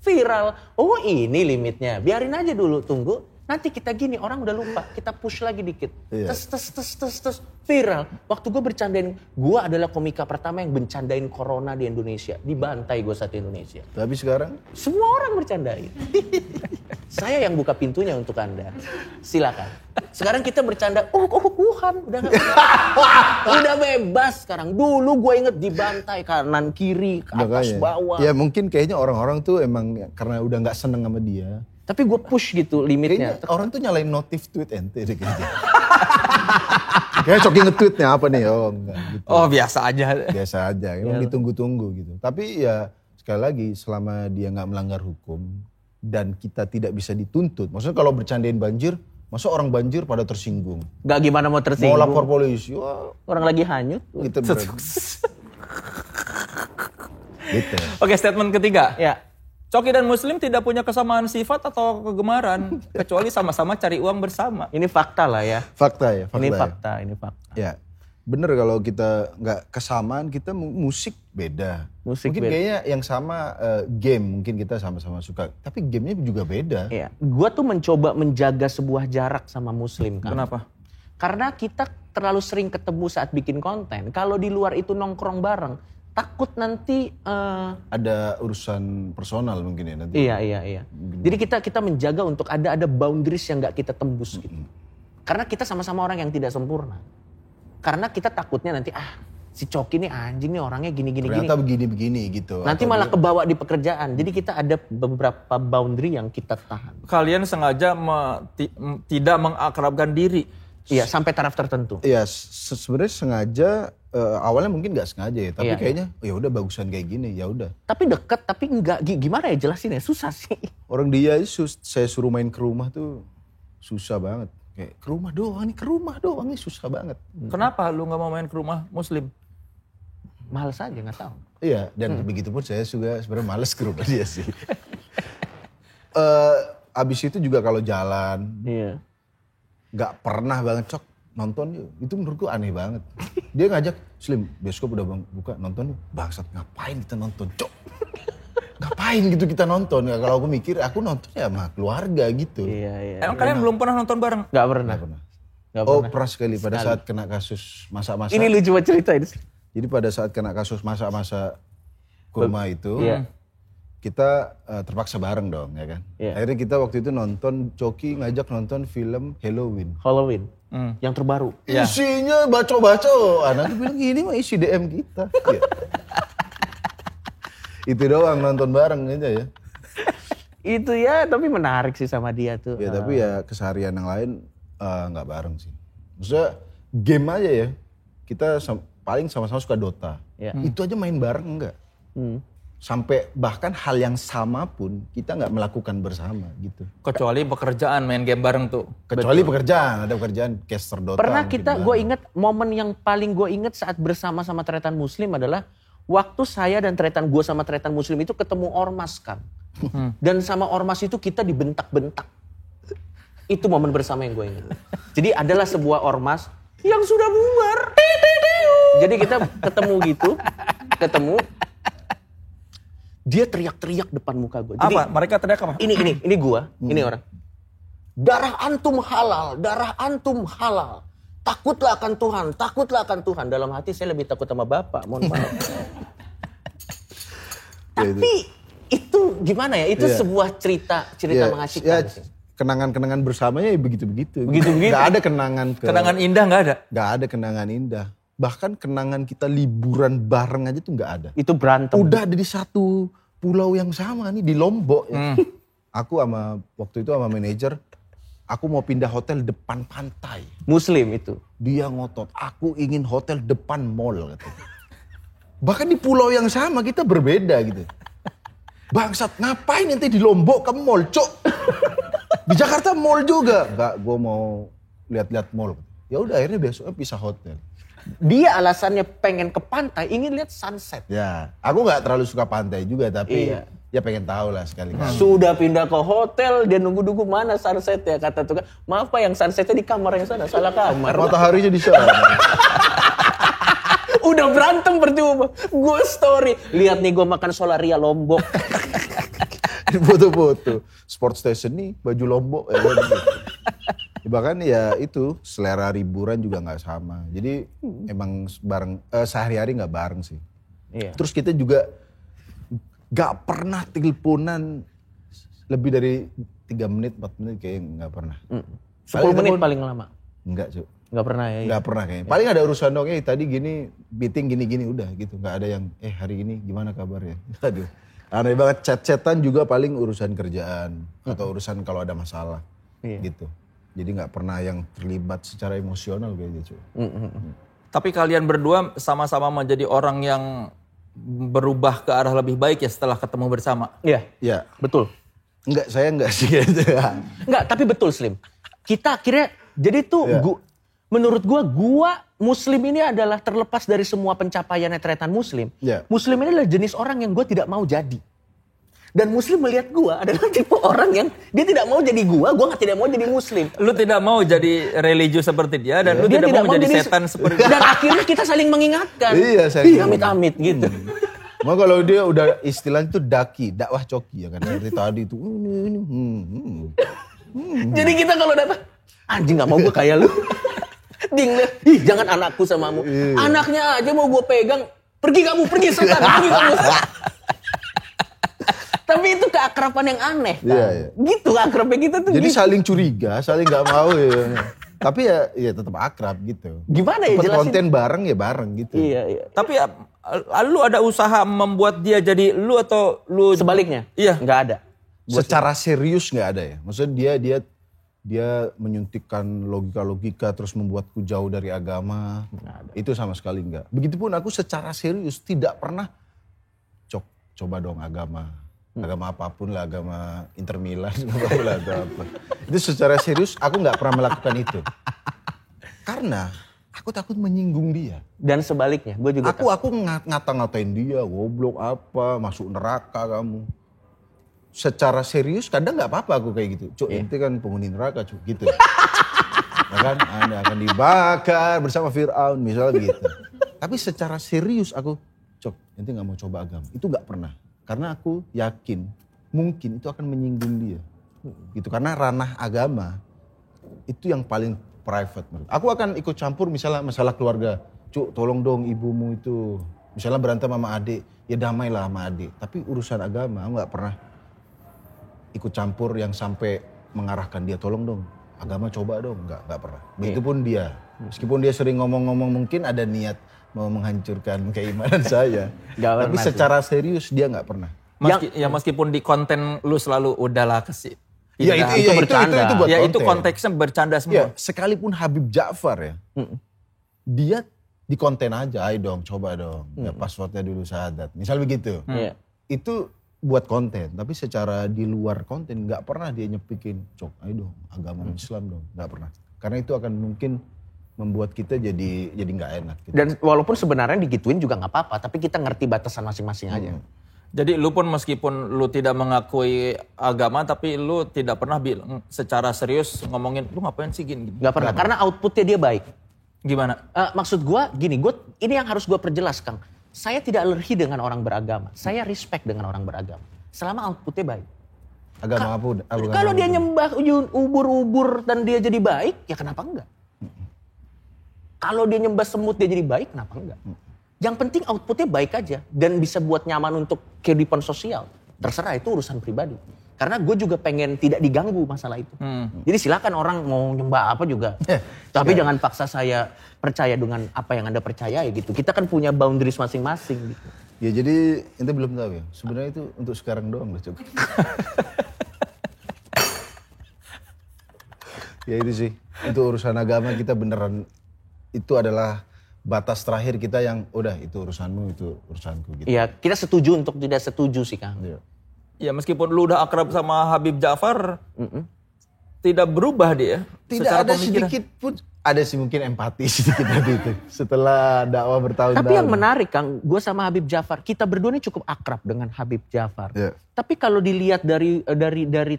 viral. Oh ini limitnya, biarin aja dulu, tunggu. Nanti kita gini, orang udah lupa, kita push lagi dikit. Tes, viral. Waktu gue bercandain, gue adalah komika pertama yang bercandain corona di Indonesia. Dibantai gue saat di Indonesia. Tapi sekarang? Semua orang bercandain. Saya yang buka pintunya untuk Anda. Silakan. Sekarang kita bercanda, Wuhan. Udah bebas sekarang. Dulu gue inget dibantai kanan, kiri, ke atas, bawah. Ya mungkin kayaknya orang-orang tuh emang karena udah gak seneng sama dia. Tapi gue push gitu limitnya. Kayaknya orang tuh nyalain notif tweet ente deh kayaknya. Kayaknya Coki nge-tweetnya apa nih? Oh enggak gitu. Oh biasa aja. Biasa aja, emang ditunggu-tunggu gitu. Tapi ya sekali lagi selama dia gak melanggar hukum dan kita tidak bisa dituntut. Maksudnya kalau bercandain banjir, masa orang banjir pada tersinggung? Gak gimana mau tersinggung. Mau lapor polisi, wah. Orang lagi hanyut. Gitu. Gitu. Oke, statement ketiga. Ya. Coki dan Muslim tidak punya kesamaan sifat atau kegemaran, kecuali sama-sama cari uang bersama. Ini fakta lah ya. Fakta ya. Ini fakta. Ya, bener kalau kita nggak kesamaan, kita musik beda. Mungkin beda. Kayaknya yang sama game, mungkin kita sama-sama suka. Tapi gamenya juga beda. Iya. Gua tuh mencoba menjaga sebuah jarak sama Muslim kan. Kenapa? Karena kita terlalu sering ketemu saat bikin konten. Kalau di luar itu nongkrong bareng, takut nanti ada urusan personal mungkin ya nanti. Iya. Jadi kita menjaga untuk ada boundaries yang nggak kita tembus gitu. Karena kita sama-sama orang yang tidak sempurna. Karena kita takutnya nanti si Coki nih anjing nih orangnya gini. Ternyata begini gitu. Nanti malah kebawa di pekerjaan. Jadi kita ada beberapa boundary yang kita tahan. Kalian sengaja tidak mengakrabkan diri. Iya, sampai taraf tertentu. Iya, sebenarnya sengaja awalnya mungkin nggak sengaja ya, tapi kayaknya ya udah bagusan kayak gini, ya udah. Tapi deket, tapi enggak gimana ya jelasin ya, susah sih. Orang dia saya suruh main ke rumah tuh susah banget. Kayak ke rumah doang nih susah banget. Kenapa lu nggak mau main ke rumah Muslim? Males aja nggak tahu. Iya, dan begitu pun saya juga sebenarnya males ke rumah dia sih. Abis itu juga kalau jalan, nggak pernah banget Cok nonton yuk. Itu menurutku aneh banget. Dia ngajak, Slim, bioskop udah buka, nonton yuk. Bangsat, ngapain kita nonton Cok? Ngapain gitu kita nonton? Ya, kalau aku mikir, aku nonton ya sama keluarga gitu. Iya. Emang kalian belum pernah nonton bareng? Nggak pernah. Pernah sekali pada saat kena kasus masa-masa. Ini lu coba ceritain. Jadi pada saat kena kasus masa-masa kurma itu, kita terpaksa bareng dong, ya kan. Akhirnya kita waktu itu nonton, Coki ngajak nonton film Halloween. Yang terbaru. Isinya baco-baco. Anak bilang ini mah isi DM kita. Ya. Itu doang nonton bareng aja ya. Itu ya, tapi menarik sih sama dia tuh. Ya tapi ya keseharian yang lain nggak bareng sih. Maksudnya game aja ya. Kita paling sama-sama suka Dota. Itu aja main bareng enggak. Sampai bahkan hal yang sama pun kita nggak melakukan bersama gitu. Kecuali pekerjaan main game bareng tuh. Kecuali pekerjaan, ada pekerjaan caster Dota. Pernah kita, gue inget momen yang paling gue inget saat bersama sama Tretan Muslim adalah waktu saya dan Tretan gue sama Tretan Muslim itu ketemu Ormas kan. Dan sama Ormas itu kita dibentak-bentak. Itu momen bersama yang gue ingat. Jadi adalah sebuah ormas yang sudah bubar. Jadi kita ketemu. Dia teriak-teriak depan muka gue. Jadi, apa? Mereka teriak apa? Ini gue, ini orang. Darah antum halal. Takutlah akan Tuhan. Dalam hati saya lebih takut sama Bapak, mohon maaf. Tapi itu gimana ya? Itu sebuah cerita mengasihkan sih. Kenangan-kenangan bersamanya ya begitu-begitu. Gak ada kenangan indah nggak ada? Gak ada kenangan indah. Bahkan kenangan kita liburan bareng aja tuh gak ada. Itu berantem. Udah ada di satu pulau yang sama nih, di Lombok ya. Aku waktu itu sama manajer, aku mau pindah hotel depan pantai. Muslim itu. Dia ngotot, aku ingin hotel depan mall katanya. Bahkan di pulau yang sama kita berbeda gitu. Bangsat, ngapain nanti di Lombok ke mall, Cok? Di Jakarta mall juga. Enggak, gue mau lihat-lihat mall. Ya udah akhirnya besoknya pisah hotel. Dia alasannya pengen ke pantai, ingin lihat sunset. Ya, aku nggak terlalu suka pantai juga, tapi ya pengen tahu lah sekali-kali. Sudah pindah ke hotel, dia nunggu-nunggu mana sunset ya, kata tukang. Maaf Pak, yang sunsetnya di kamar yang sana, salah kamar. Mataharinya di sana. Udah berantem percuma. Gue story, lihat nih gue makan solaria Lombok. Foto-foto, Sport Station nih, baju Lombok. Bahkan ya itu selera liburan juga nggak sama. Jadi emang bareng sehari-hari nggak bareng sih. Terus kita juga nggak pernah teleponan lebih dari 3 menit 4 menit kayaknya nggak pernah. 10 menit paling lama. Enggak Cuk. Nggak pernah ya? Nggak pernah kayaknya. Paling ada urusan dong, tadi gini meeting gini-gini udah gitu. Nggak ada yang hari ini gimana kabarnya. Aduh. Aneh banget, chat-chatan juga paling urusan kerjaan atau urusan kalau ada masalah gitu. Jadi nggak pernah yang terlibat secara emosional kayaknya cuy. Tapi kalian berdua sama-sama menjadi orang yang berubah ke arah lebih baik ya setelah ketemu bersama. Iya, betul. Saya enggak sih gitu. Enggak, tapi betul Slim. Kita akhirnya, jadi tuh menurut gua Muslim ini adalah terlepas dari semua pencapaiannya Tretan Muslim. Muslim ini adalah jenis orang yang gue tidak mau jadi. Dan Muslim melihat gue adalah tipe orang yang dia tidak mau jadi gue tidak mau jadi Muslim. Lu tidak mau jadi religius seperti dia dan lu tidak mau jadi setan seperti dia. Dan akhirnya kita saling mengingatkan. Amit-amit gitu. Mau kalau dia udah istilahnya itu dakwah coki ya kan. Seperti tadi itu. Jadi kita kalau datang, anjing gak mau gue kayak lu. Ding, jangan anakku samamu. Anaknya aja mau gue pegang, pergi setan, pergi kamu. Tapi itu keakraban yang aneh kan. Gitu akrabnya kita tuh. Jadi gitu. saling curiga, saling gak mau ya. Tapi ya tetap akrab gitu. Gimana ya jelasin? Konten bareng ya bareng gitu. Iya. Tapi lu ada usaha membuat dia jadi lu atau lu sebaliknya? Iya. Nggak ada. Secara serius nggak ada ya. Maksudnya dia menyuntikkan logika-logika terus membuatku jauh dari agama. Itu sama sekali enggak. Begitupun aku secara serius tidak pernah coba dong agama apapun lah, agama Inter Milan, apapun lah, apa. Itu secara serius aku nggak pernah melakukan itu. Karena Aku takut menyinggung dia. Dan sebaliknya, gue juga Aku ngata-ngatain dia, goblok apa, masuk neraka kamu. Secara serius kadang nggak apa-apa aku kayak gitu. Cuk, ente kan penghuni neraka, cuk, gitu. Ya kan, Anda akan dibakar bersama Fir'aun, misalnya begitu. Tapi secara serius aku, Cuk, ente nggak mau coba agama. Itu nggak pernah. Karena aku yakin, mungkin itu akan menyinggung dia. Gitu, karena ranah agama, itu yang paling private menurut. Aku akan ikut campur misalnya masalah keluarga. Cuk, tolong dong ibumu itu. Misalnya berantem sama adik, ya damailah sama adik. Tapi urusan agama, aku gak pernah ikut campur yang sampai mengarahkan dia. Tolong dong, agama coba dong. Gak pernah. Begitupun dia. Meskipun dia sering ngomong-ngomong mungkin ada niat mau menghancurkan keimanan saya. Tapi secara serius dia gak pernah. Meskipun di konten lu selalu udahlah kesih. Ya itu bercanda. Itu buat ya konten. Itu konteksnya bercanda semua. Ya, sekalipun Habib Ja'far ya, dia di konten aja, ayo dong coba dong, ya passwordnya dulu syahadat. Misal begitu, itu buat konten. Tapi secara di luar konten nggak pernah dia nyepikin, Cok ayo dong agama Islam dong, nggak pernah. Karena itu akan mungkin membuat kita jadi nggak enak. Gitu. Dan walaupun sebenarnya digituin juga nggak apa-apa, tapi kita ngerti batasan masing-masing aja. Jadi lu pun meskipun lu tidak mengakui agama tapi lu tidak pernah bilang secara serius ngomongin lu ngapain sih gini. Gak pernah, karena outputnya dia baik. Gimana? Maksud gue gini, ini yang harus gue perjelas Kang. Saya tidak alergi dengan orang beragama, saya respect dengan orang beragama. Selama outputnya baik. Agama apa? Kalau dia nyembah ubur-ubur dan dia jadi baik, ya kenapa enggak? Kalau dia nyembah semut dia jadi baik, kenapa enggak? Yang penting outputnya baik aja dan bisa buat nyaman untuk kehidupan sosial. Terserah, itu urusan pribadi. Karena gue juga pengen tidak diganggu masalah itu. Jadi silakan orang mau nyembah apa juga. Tapi jangan paksa saya percaya dengan apa yang Anda percaya gitu. Kita kan punya boundaries masing-masing gitu. Ya jadi ente belum tahu ya. Sebenarnya itu untuk sekarang doang loh cukup. Ya itu sih. Untuk urusan agama kita beneran itu adalah batas terakhir kita yang udah itu urusanmu, itu urusanku gitu. Iya, kita setuju untuk tidak setuju sih Kang. Iya. Ya meskipun lu udah akrab sama Habib Ja'far, tidak berubah dia. Tidak ada pemikiran. Sedikit pun, ada sih mungkin empati sedikit tadi itu. Setelah dakwah bertahun-tahun. Tapi yang menarik Kang, gue sama Habib Ja'far, kita berdua ini cukup akrab dengan Habib Ja'far. Yeah. Tapi kalau dilihat dari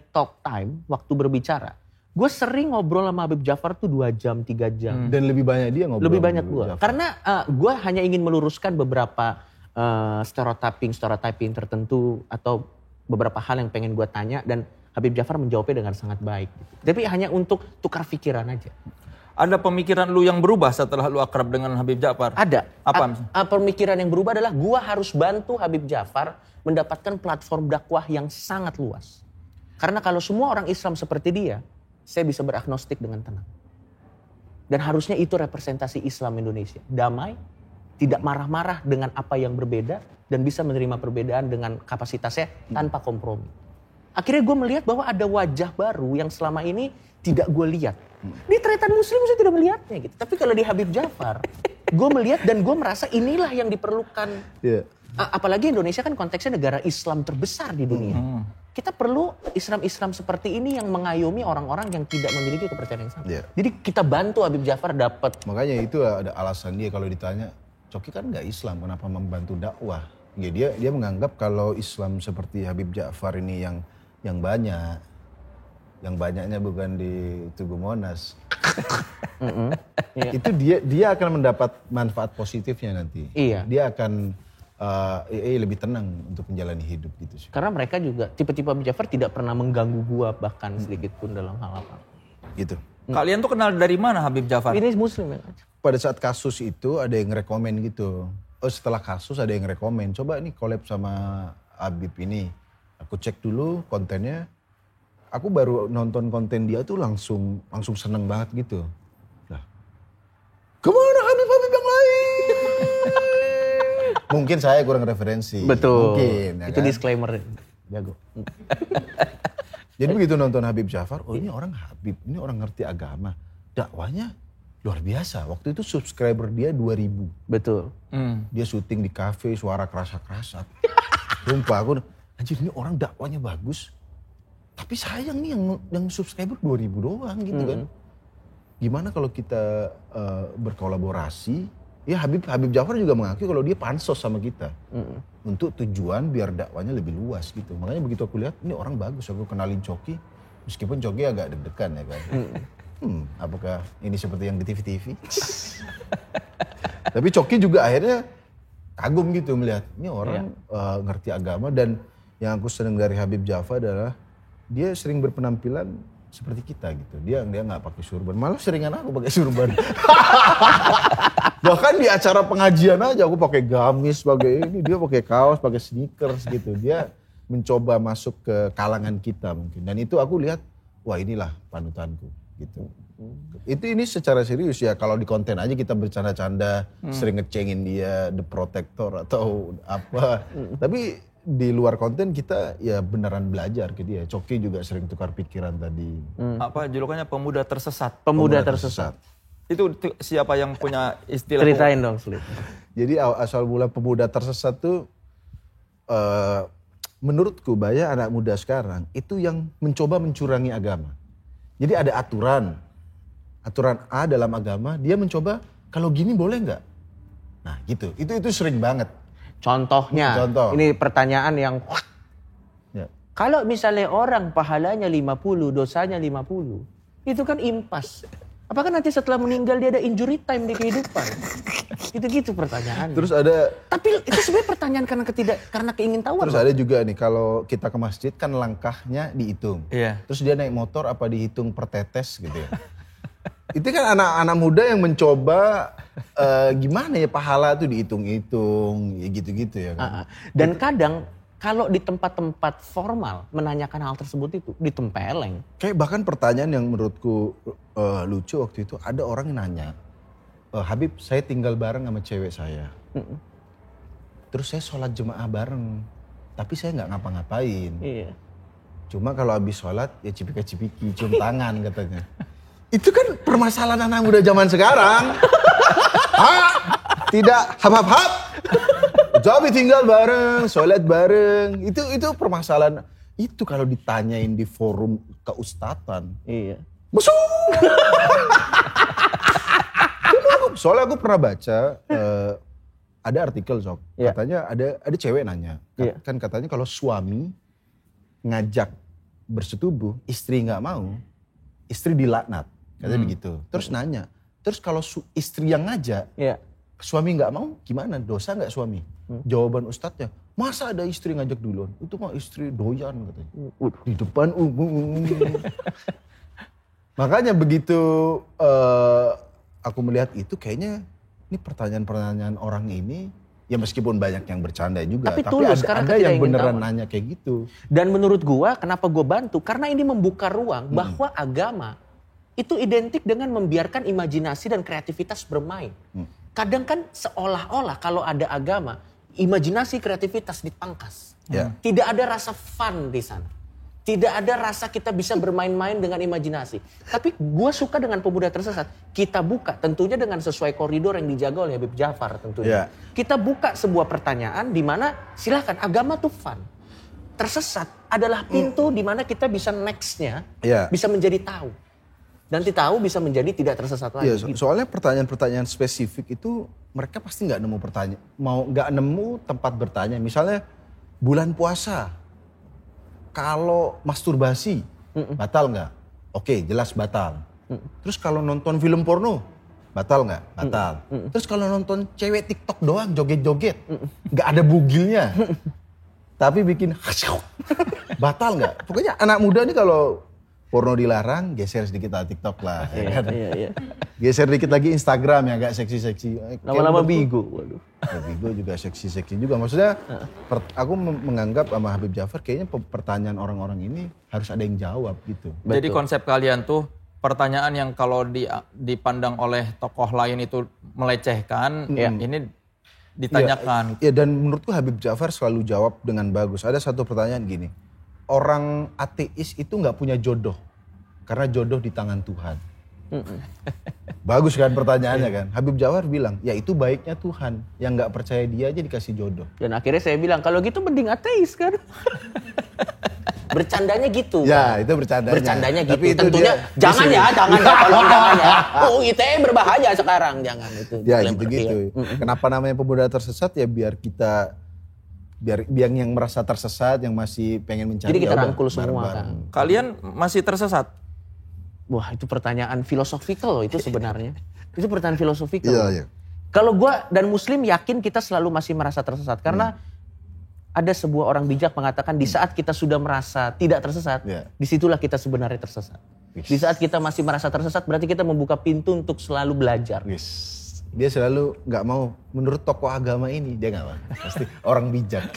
talk time, waktu berbicara, gue sering ngobrol sama Habib Ja'far tuh 2 jam, 3 jam. Dan lebih banyak dia ngobrol. Lebih banyak gue. Karena gue hanya ingin meluruskan beberapa stereotyping tertentu atau beberapa hal yang pengen gue tanya. Dan Habib Ja'far menjawabnya dengan sangat baik. Gitu. Tapi hanya untuk tukar pikiran aja. Ada pemikiran lu yang berubah setelah lu akrab dengan Habib Ja'far? Ada. Apa? Pemikiran yang berubah adalah gue harus bantu Habib Ja'far mendapatkan platform dakwah yang sangat luas. Karena kalau semua orang Islam seperti dia, saya bisa beragnostik dengan tenang. Dan harusnya itu representasi Islam Indonesia. Damai, tidak marah-marah dengan apa yang berbeda, dan bisa menerima perbedaan dengan kapasitasnya tanpa kompromi. Akhirnya gue melihat bahwa ada wajah baru yang selama ini tidak gue lihat. Di Tretan Muslim saya tidak melihatnya gitu. Tapi kalau di Habib Ja'far, gue melihat dan gue merasa inilah yang diperlukan. Yeah. Apalagi Indonesia kan konteksnya negara Islam terbesar di dunia. Kita perlu Islam-Islam seperti ini yang mengayomi orang-orang yang tidak memiliki kepercayaan yang sama. Yeah. Jadi kita bantu Habib Ja'far dapat. Makanya itu ada alasan dia kalau ditanya, Coki kan nggak Islam, kenapa membantu dakwah? Ya, dia menganggap kalau Islam seperti Habib Ja'far ini yang banyak, yang banyaknya bukan di Tugu Monas. Itu dia akan mendapat manfaat positifnya nanti. Iya. Dia akan lebih tenang untuk menjalani hidup gitu sih. Karena mereka juga tipe-tipe Habib Ja'far tidak pernah mengganggu gua bahkan sedikit pun dalam hal apa. Gitu. Kalian tuh kenal dari mana Habib Ja'far? Ini Muslim ya. Pada saat kasus itu ada yang rekomen gitu. Oh setelah kasus ada yang rekomen. Coba nih collab sama Habib ini. Aku cek dulu kontennya. Aku baru nonton konten dia tuh langsung seneng banget gitu. Nah, kemana Habib yang lain? Mungkin saya kurang referensi. Betul. Mungkin. Ya itu kan? disclaimer. Jago. Jadi begitu nonton Habib Ja'far, oh ini orang Habib, ini orang ngerti agama. Dakwahnya luar biasa. Waktu itu subscriber dia 2.000. Betul. Dia syuting di kafe, suara kerasa-kerasa. Sumpah aku, anjir ini orang dakwanya bagus. Tapi sayang nih yang subscriber 2.000 doang gitu kan. gimana kalau kita berkolaborasi? Ya Habib Jafar juga mengakui kalau dia pansos sama kita. Untuk tujuan biar dakwanya lebih luas gitu. Makanya begitu aku lihat, ini orang bagus, aku kenalin Coki. Meskipun Coki agak deg-degan ya kan. Apakah ini seperti yang di TV-TV? Tapi Coki juga akhirnya kagum gitu melihat, ini orang ngerti agama. Dan yang aku senang dari Habib Jafar adalah dia sering berpenampilan seperti kita gitu. Dia nggak pakai surban, malah seringan aku pakai surban. Bahkan di acara pengajian aja aku pakai gamis, pakai ini, dia pakai kaos, pakai sneakers gitu. Dia mencoba masuk ke kalangan kita mungkin. Dan itu aku lihat, wah inilah panutanku gitu. Ini secara serius ya, kalau di konten aja kita bercanda-canda, sering ngecengin dia, The Protector atau apa. Tapi di luar konten kita ya beneran belajar ke dia. Coki juga sering tukar pikiran tadi. Apa julukannya, pemuda tersesat? Pemuda tersesat. Itu siapa yang punya istilah? Ceritain dong, Sulit. Jadi asal mula pemuda tersesat tuh menurutku banyak anak muda sekarang itu yang mencoba mencurangi agama. Jadi ada aturan A dalam agama, dia mencoba kalau gini boleh nggak? Nah gitu, itu sering banget. Contohnya, ini pertanyaan yang ya. Kalau misalnya orang pahalanya 50, dosanya 50, itu kan impas. Apakah nanti setelah meninggal dia ada injury time di kehidupan? Gitu-gitu pertanyaan. Terus ada. Tapi itu sebenarnya pertanyaan karena keingintahuan. Terus ada juga nih, kalau kita ke masjid kan langkahnya dihitung. Iya. Terus dia naik motor apa dihitung per tetes gitu ya. Itu kan anak-anak muda yang mencoba gimana ya pahala tuh dihitung-hitung, ya gitu-gitu ya kan. Dan kadang kalau di tempat-tempat formal menanyakan hal tersebut itu ditempeleng. Kayak bahkan pertanyaan yang menurutku lucu waktu itu, ada orang yang nanya, Habib saya tinggal bareng sama cewek saya. Terus saya sholat jemaah bareng, tapi saya nggak ngapa-ngapain. Iya. Cuma kalau habis sholat ya cipika-cipiki, cium tangan katanya. Itu kan permasalahan anak muda zaman sekarang. Tidak hap-hap-hap. Jadi tinggal bareng, sholat bareng. Itu permasalahan. Itu kalau ditanyain di forum keustatan. Iya. Masuk. Soalnya aku pernah baca ada artikel Sok. Katanya ada cewek nanya. Kan katanya kalau suami ngajak bersetubuh, istri nggak mau, istri dilaknat. Katanya begitu. Terus nanya, terus kalau istri yang ngajak, suami nggak mau, gimana? Dosa nggak suami? Jawaban ustadznya, masa ada istri ngajak duluan? Itu mah istri doyan katanya. Di depan Makanya begitu aku melihat itu, kayaknya ini pertanyaan-pertanyaan orang ini, ya meskipun banyak yang bercanda juga, tapi ada yang beneran nanya kayak gitu. Dan menurut gua, kenapa gua bantu? Karena ini membuka ruang bahwa agama itu identik dengan membiarkan imajinasi dan kreativitas bermain. Kadang kan seolah-olah kalau ada agama, imajinasi kreativitas dipangkas. Tidak ada rasa fun di sana. Tidak ada rasa kita bisa bermain-main dengan imajinasi. Tapi gue suka dengan pemuda tersesat. Kita buka tentunya dengan sesuai koridor yang dijaga oleh Habib Jafar tentunya. Kita buka sebuah pertanyaan di mana silakan, agama tuh fun. Tersesat adalah pintu di mana kita bisa next-nya bisa menjadi tahu. Nanti tahu bisa menjadi tidak tersesat lagi. Iya, soalnya pertanyaan-pertanyaan spesifik itu mereka pasti nggak nemu nggak nemu tempat bertanya. Misalnya bulan puasa, kalau masturbasi batal nggak? Oke, jelas batal. Terus kalau nonton film porno batal nggak? Batal. Terus kalau nonton cewek TikTok doang joget-joget, nggak ada bugilnya, tapi bikin batal nggak? Pokoknya anak muda nih kalau porno dilarang, geser sedikit lah TikTok lah. Iya. Geser dikit lagi Instagram yang agak seksi-seksi. Lama-lama Bigo. Waduh. Ya, Bigo juga seksi-seksi juga. Maksudnya aku menganggap sama Habib Jafar kayaknya pertanyaan orang-orang ini harus ada yang jawab gitu. Jadi konsep kalian tuh pertanyaan yang kalau dipandang oleh tokoh lain itu melecehkan, ini ditanyakan. Iya, dan menurutku Habib Jafar selalu jawab dengan bagus. Ada satu pertanyaan gini. Orang ateis itu nggak punya jodoh karena jodoh di tangan Tuhan. Bagus kan pertanyaannya kan. Habib Jafar bilang, ya itu baiknya Tuhan, yang nggak percaya dia aja dikasih jodoh. Dan akhirnya saya bilang, kalau gitu mending ateis kan. Bercandanya gitu. Ya, itu bercandanya. Bercandanya gitu. Tapi itu tentunya jangan ya, tolong jangan ya. ITE berbahaya sekarang, jangan itu. Ya gitu-gitu. Kenapa namanya pemuda tersesat ya biar yang merasa tersesat, yang masih pengen mencari. Jadi kita rangkul semua kan. Kalian masih tersesat? Wah, itu pertanyaan filosofikal loh itu sebenarnya. Itu pertanyaan filosofikal. Iya. Kalau gua dan Muslim yakin kita selalu masih merasa tersesat karena ada sebuah orang bijak mengatakan di saat kita sudah merasa tidak tersesat, disitulah kita sebenarnya tersesat. Di saat kita masih merasa tersesat berarti kita membuka pintu untuk selalu belajar. Dia selalu nggak mau menurut tokoh agama ini, dia nggak mau. Pasti orang bijak.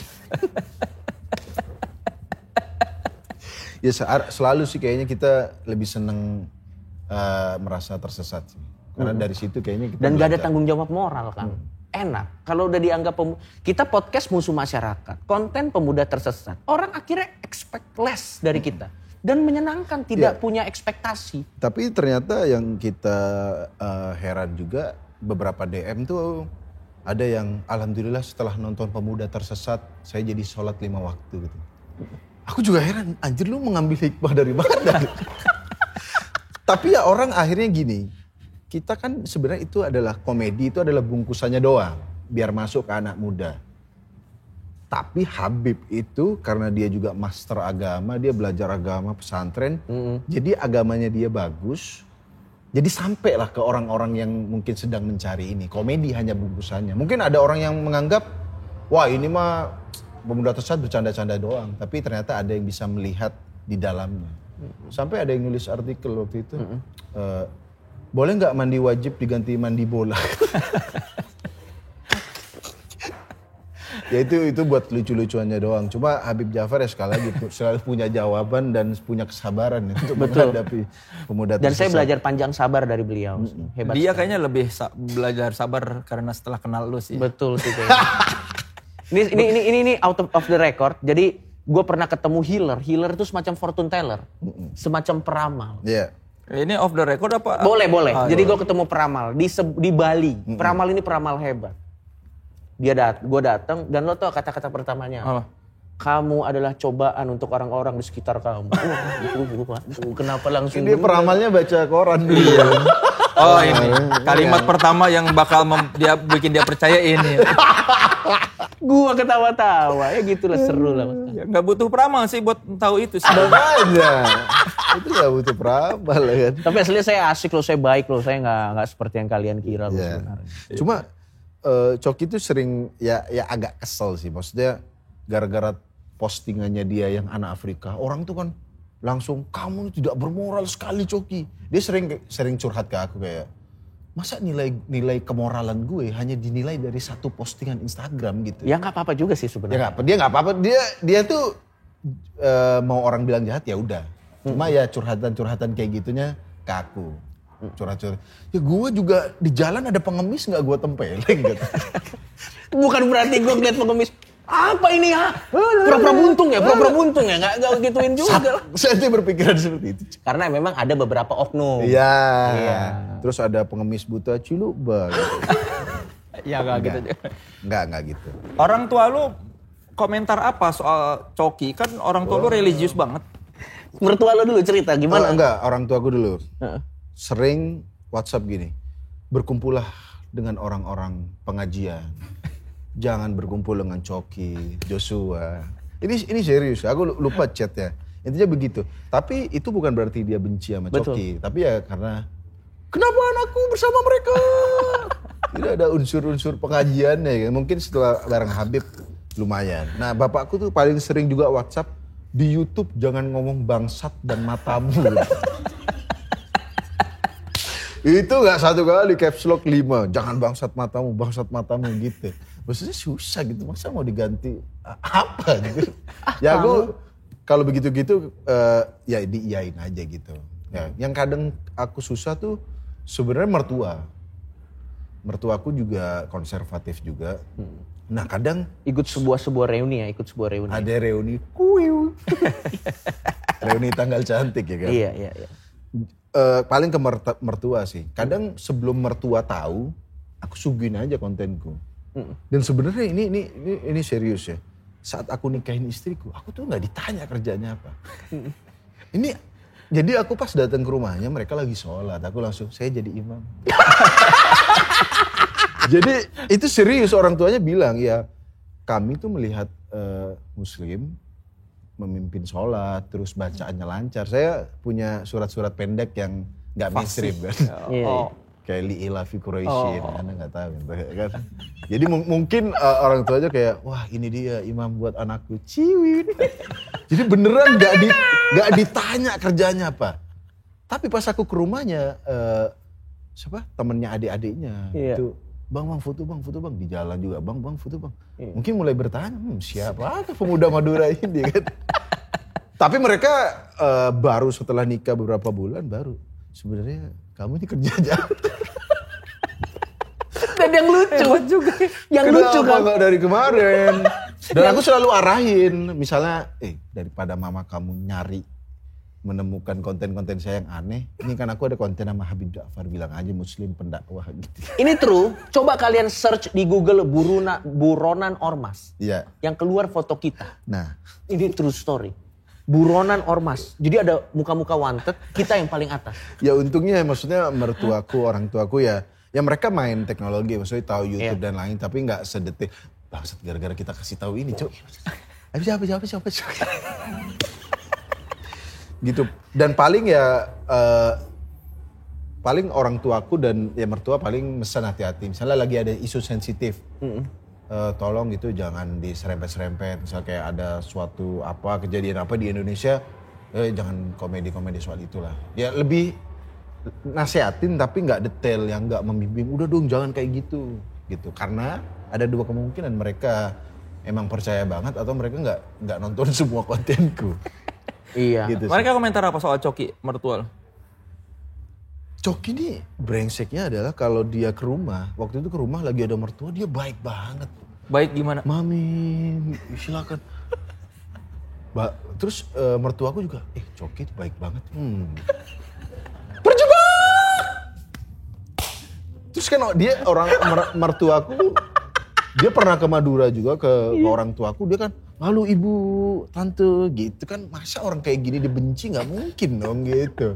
Ya selalu sih kayaknya kita lebih seneng merasa tersesat sih. Karena dari situ kayaknya kita dan gak ada tanggung jawab moral kan. Enak kalau udah dianggap kita podcast musuh masyarakat, konten pemuda tersesat, orang akhirnya expect less dari kita dan menyenangkan, tidak punya ekspektasi. Tapi ternyata yang kita heran juga beberapa DM tuh ada yang alhamdulillah setelah nonton pemuda tersesat saya jadi sholat 5 waktu gitu. Aku juga heran, anjir lu mengambil hikmah dari mana? Tapi ya orang akhirnya gini. Kita kan sebenarnya itu adalah komedi, itu adalah bungkusannya doang. Biar masuk ke anak muda. Tapi Habib itu karena dia juga master agama, dia belajar agama pesantren. Jadi agamanya dia bagus. Jadi sampailah ke orang-orang yang mungkin sedang mencari ini. Komedi hanya bungkusannya. Mungkin ada orang yang menganggap, wah ini mah pemuda tersesat bercanda-canda doang. Tapi ternyata ada yang bisa melihat di dalamnya. Sampai ada yang nulis artikel waktu itu. Boleh nggak mandi wajib diganti mandi bola? Ya itu buat lucu-lucuannya doang. Cuma Habib Jafar ya sekali lagi selalu punya jawaban dan punya kesabaran untuk menghadapi pemuda tersesat. Dan saya belajar panjang sabar dari beliau. Hebat. Dia kayaknya lebih belajar sabar karena setelah kenal lu sih. Betul sih kayaknya. ini out of the record. Jadi gue pernah ketemu healer. Healer itu semacam fortune teller, semacam peramal. Iya. Ini off the record apa? Boleh. Jadi gue ketemu peramal di Bali. Peramal ini peramal hebat. Gue datang dan lo tau kata-kata pertamanya. Oh. Kamu adalah cobaan untuk orang-orang di sekitar kamu. Kenapa langsung? Dia peramalnya baca koran dulu. Oh ini kalimat pertama yang bakal dia bikin dia percaya ini. Gua ketawa-tawa ya gitulah, seru lah. Ya, gak butuh peramal sih buat tahu itu sih. Makanya itu gak butuh peramal kan. Tapi aslinya saya asik loh, saya baik loh, saya nggak seperti yang kalian kira loh sebenarnya. Cuma Coki itu sering ya agak kesel sih, maksudnya gara-gara postingannya dia yang anak Afrika, orang tuh kan langsung kamu tidak bermoral sekali Coki. Dia sering curhat ke aku kayak, masa nilai kemoralan gue hanya dinilai dari satu postingan Instagram gitu. Ya nggak apa-apa juga sih sebenarnya. Dia nggak apa-apa. Dia tuh mau orang bilang jahat ya udah. Cuma ya curhatan kayak gitunya ke aku. Curhat-curhat. Ya gue juga di jalan ada pengemis nggak gue tempeleng gitu. Bukan berarti gue ngeliat pengemis. Apa ini ya? Pura-pura buntung ya, nggak gituin juga. Saya tuh berpikiran seperti itu. Karena memang ada beberapa oknum. Iya. Terus ada pengemis buta ciluba. Gitu. Ya nggak gitu. Nggak gitu. Orang tua lu komentar apa soal Coki? Kan orang tua lu religius banget. Mertua lu dulu cerita gimana? Enggak, orang tua gue dulu. Sering WhatsApp gini. Berkumpullah dengan orang-orang pengajian. Jangan berkumpul dengan Coki, Joshua. Ini serius, aku lupa chatnya. Intinya begitu. Tapi itu bukan berarti dia benci sama Coki. Tapi ya karena, kenapa anakku bersama mereka? Tidak ada unsur-unsur pengajiannya. Mungkin setelah bareng Habib lumayan. Nah bapakku tuh paling sering juga WhatsApp, di YouTube jangan ngomong bangsat dan matamu. Itu gak satu kali caps lock 5. Jangan bangsat matamu gitu. Maksudnya susah gitu, masa mau diganti apa gitu. Ya aku kalau begitu-gitu ya diiyain aja gitu. Ya, yang kadang aku susah tuh sebenarnya mertua. Mertuaku juga konservatif juga. Nah kadang ikut sebuah reuni. Ada reuni kuiu. Reuni tanggal cantik ya kan. Iya. Paling ke mertua sih. Kadang sebelum mertua tahu, aku suguhin aja kontenku. Dan sebenarnya ini serius ya. saat aku nikahin istriku, aku tuh nggak ditanya kerjanya apa. Ini jadi aku pas datang ke rumahnya mereka lagi sholat, aku langsung saya jadi imam. Jadi itu serius, orang tuanya bilang ya kami tuh melihat muslim memimpin sholat terus bacaannya lancar. Saya punya surat-surat pendek yang nggak mainstream kan. Kayak li'ilah fi Quraisyin, Anda nggak tahu kan. Jadi mungkin orang tuanya kayak, wah ini dia imam buat anakku, ciwin. Jadi beneran nggak ditanya kerjanya apa. Tapi pas aku ke rumahnya, temennya adik-adiknya itu, bang foto bang di jalan juga, bang foto bang. Mungkin mulai bertanya, siapa pemuda Madura ini kan. Tapi mereka baru setelah nikah beberapa bulan baru. Sebenarnya kamu ini kerjanya apa? Dan yang lucu juga. Yang lucu kan. Kenapa dari kemarin? Dan aku selalu arahin. Misalnya, daripada mama kamu nyari menemukan konten-konten saya yang aneh. Ini kan aku ada konten sama Habib Ja'far. Bilang aja muslim pendakwah gitu. Ini true. Coba kalian search di Google buronan ormas. Iya. Yang keluar foto kita. Nah. Ini true story. Buronan ormas. Jadi ada muka-muka wanted, kita yang paling atas. Ya untungnya maksudnya mertuaku, orang tuaku ya mereka main teknologi, maksudnya tahu YouTube dan lain, tapi nggak sedetik. Bangsat gara-gara kita kasih tahu ini, Cuk. Siapa. Gitu. Dan paling paling orang tuaku dan ya mertua paling mesen hati-hati. Misalnya lagi ada isu sensitif. Tolong gitu jangan diserempet-serempet. Misalnya kayak ada suatu kejadian apa di Indonesia, jangan komedi-komedi soal itulah. Ya lebih nasihatin tapi nggak detail, yang nggak membimbing. Udah dong jangan kayak gitu. Karena ada dua kemungkinan, mereka emang percaya banget atau mereka nggak nonton semua kontenku. Iya. Gitu mereka komentar apa soal Coki mertua? Coki ini brengseknya adalah kalau dia ke rumah, waktu itu ke rumah lagi ada mertua, dia baik banget. Baik gimana? Mami, silakan. Terus mertuaku juga, Coki itu baik banget. Berjebak! Terus kan dia mertuaku, dia pernah ke Madura juga ke orang tuaku, dia kan, lalu ibu, tante gitu kan, masa orang kayak gini dibenci, nggak mungkin dong gitu.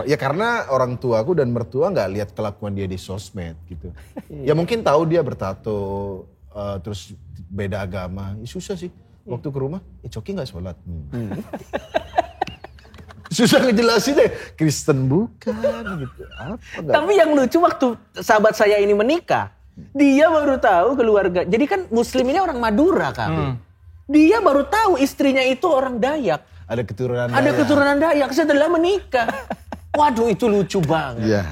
Ya karena orang tuaku dan mertua nggak lihat kelakuan dia di sosmed gitu. Ya mungkin tahu dia bertato, terus beda agama. Ya susah sih. Waktu ke rumah, Coki nggak sholat. Susah ngejelasin deh. Kristen bukan gitu. Tapi yang lucu waktu sahabat saya ini menikah, dia baru tahu keluarga. Jadi kan Muslim ini orang Madura kan. Dia baru tahu istrinya itu orang Dayak. Ada keturunan Dayak setelah menikah. Waduh itu lucu banget. Iya.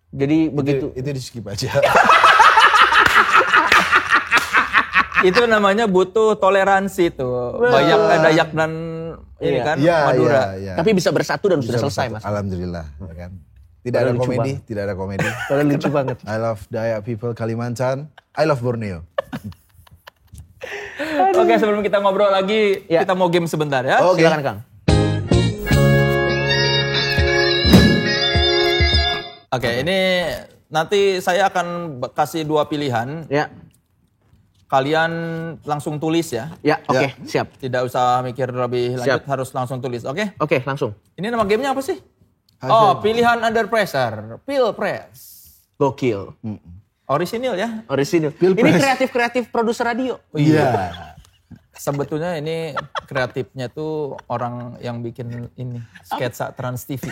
Jadi begitu. Itu di skip aja. Itu namanya butuh toleransi tuh. Banyak Dayak dan ini kan Madura. Iya. Tapi bisa bersatu dan sudah selesai Mas. Alhamdulillah. Ya kan? Tidak ada komedi. Padahal lucu banget. I love Dayak people Kalimantan. I love Borneo. Oke, sebelum kita ngobrol lagi, kita mau game sebentar ya. Oke. Silakan Kang. Oke, ini nanti saya akan kasih 2 pilihan. Ya. Kalian langsung tulis ya. Ya, oke, siap. Tidak usah mikir lebih lanjut, harus langsung tulis, oke? Oke, langsung. Ini nama gamenya apa sih? Pilihan under pressure, Pilpres. Gokil. Orisinil ya? Orisinil. Pilpres. Ini kreatif produser radio. Iya. Sebetulnya ini kreatifnya tuh orang yang bikin ini, sketsa Trans TV.